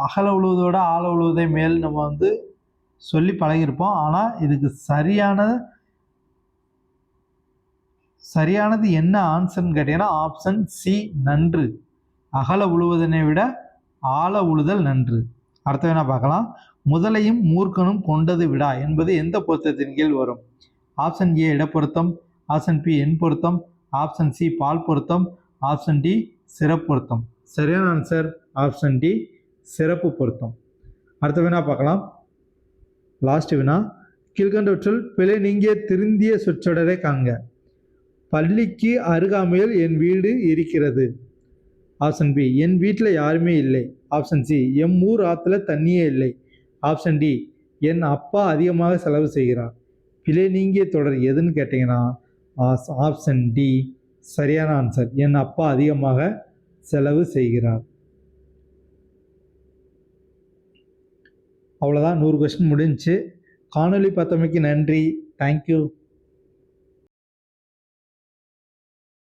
அகல உழுவதோட ஆழ உழுவதை மேல் நம்ம சொல்லி பழகியிருப்போம். ஆனால் இதுக்கு சரியானது என்ன ஆன்சர்னு கேட்டீங்கன்னா ஆப்ஷன் சி நன்று. அகல உழுவதனை விட ஆழ உழுதல் நன்று. அடுத்த வேணா பார்க்கலாம். முதலையும் மூர்க்கனும் கொண்டது விடா என்பது எந்த பொருத்தத்தின் கீழ் வரும்? ஆப்ஷன் ஏ இடப்பொருத்தம், ஆப்ஷன் பி எண் பொருத்தம், ஆப்ஷன் சி பால் பொருத்தம், ஆப்ஷன் டி சிறப்பு பொருத்தம். சரியான ஆன்சர் ஆப்ஷன் டி சிறப்பு பொருத்தம். அடுத்த வேணா பார்க்கலாம். லாஸ்ட் வினா, கீழ்கண்டவற்றில் பிழை நீங்கிய திருந்திய சொற்றொடரை காண்க. பள்ளிக்கு அருகாமையில் என் வீடு இருக்கிறது. ஆப்ஷன் பி என் வீட்டில் யாருமே இல்லை. ஆப்ஷன் சி எம் ஊர் ஆற்றுல தண்ணியே இல்லை. ஆப்ஷன் டி என் அப்பா அதிகமாக செலவு செய்கிறார். பிழை நீங்கிய தொடர் எதுன்னு கேட்டிங்கன்னா ஆப்ஷன் டி சரியான ஆன்சர். என் அப்பா அதிகமாக செலவு செய்கிறார். அவ்வளோதான், 100 கொஸ்டின் முடிஞ்சிச்சு. காணொலி பார்த்தமைக்கு நன்றி. தேங்க்யூ.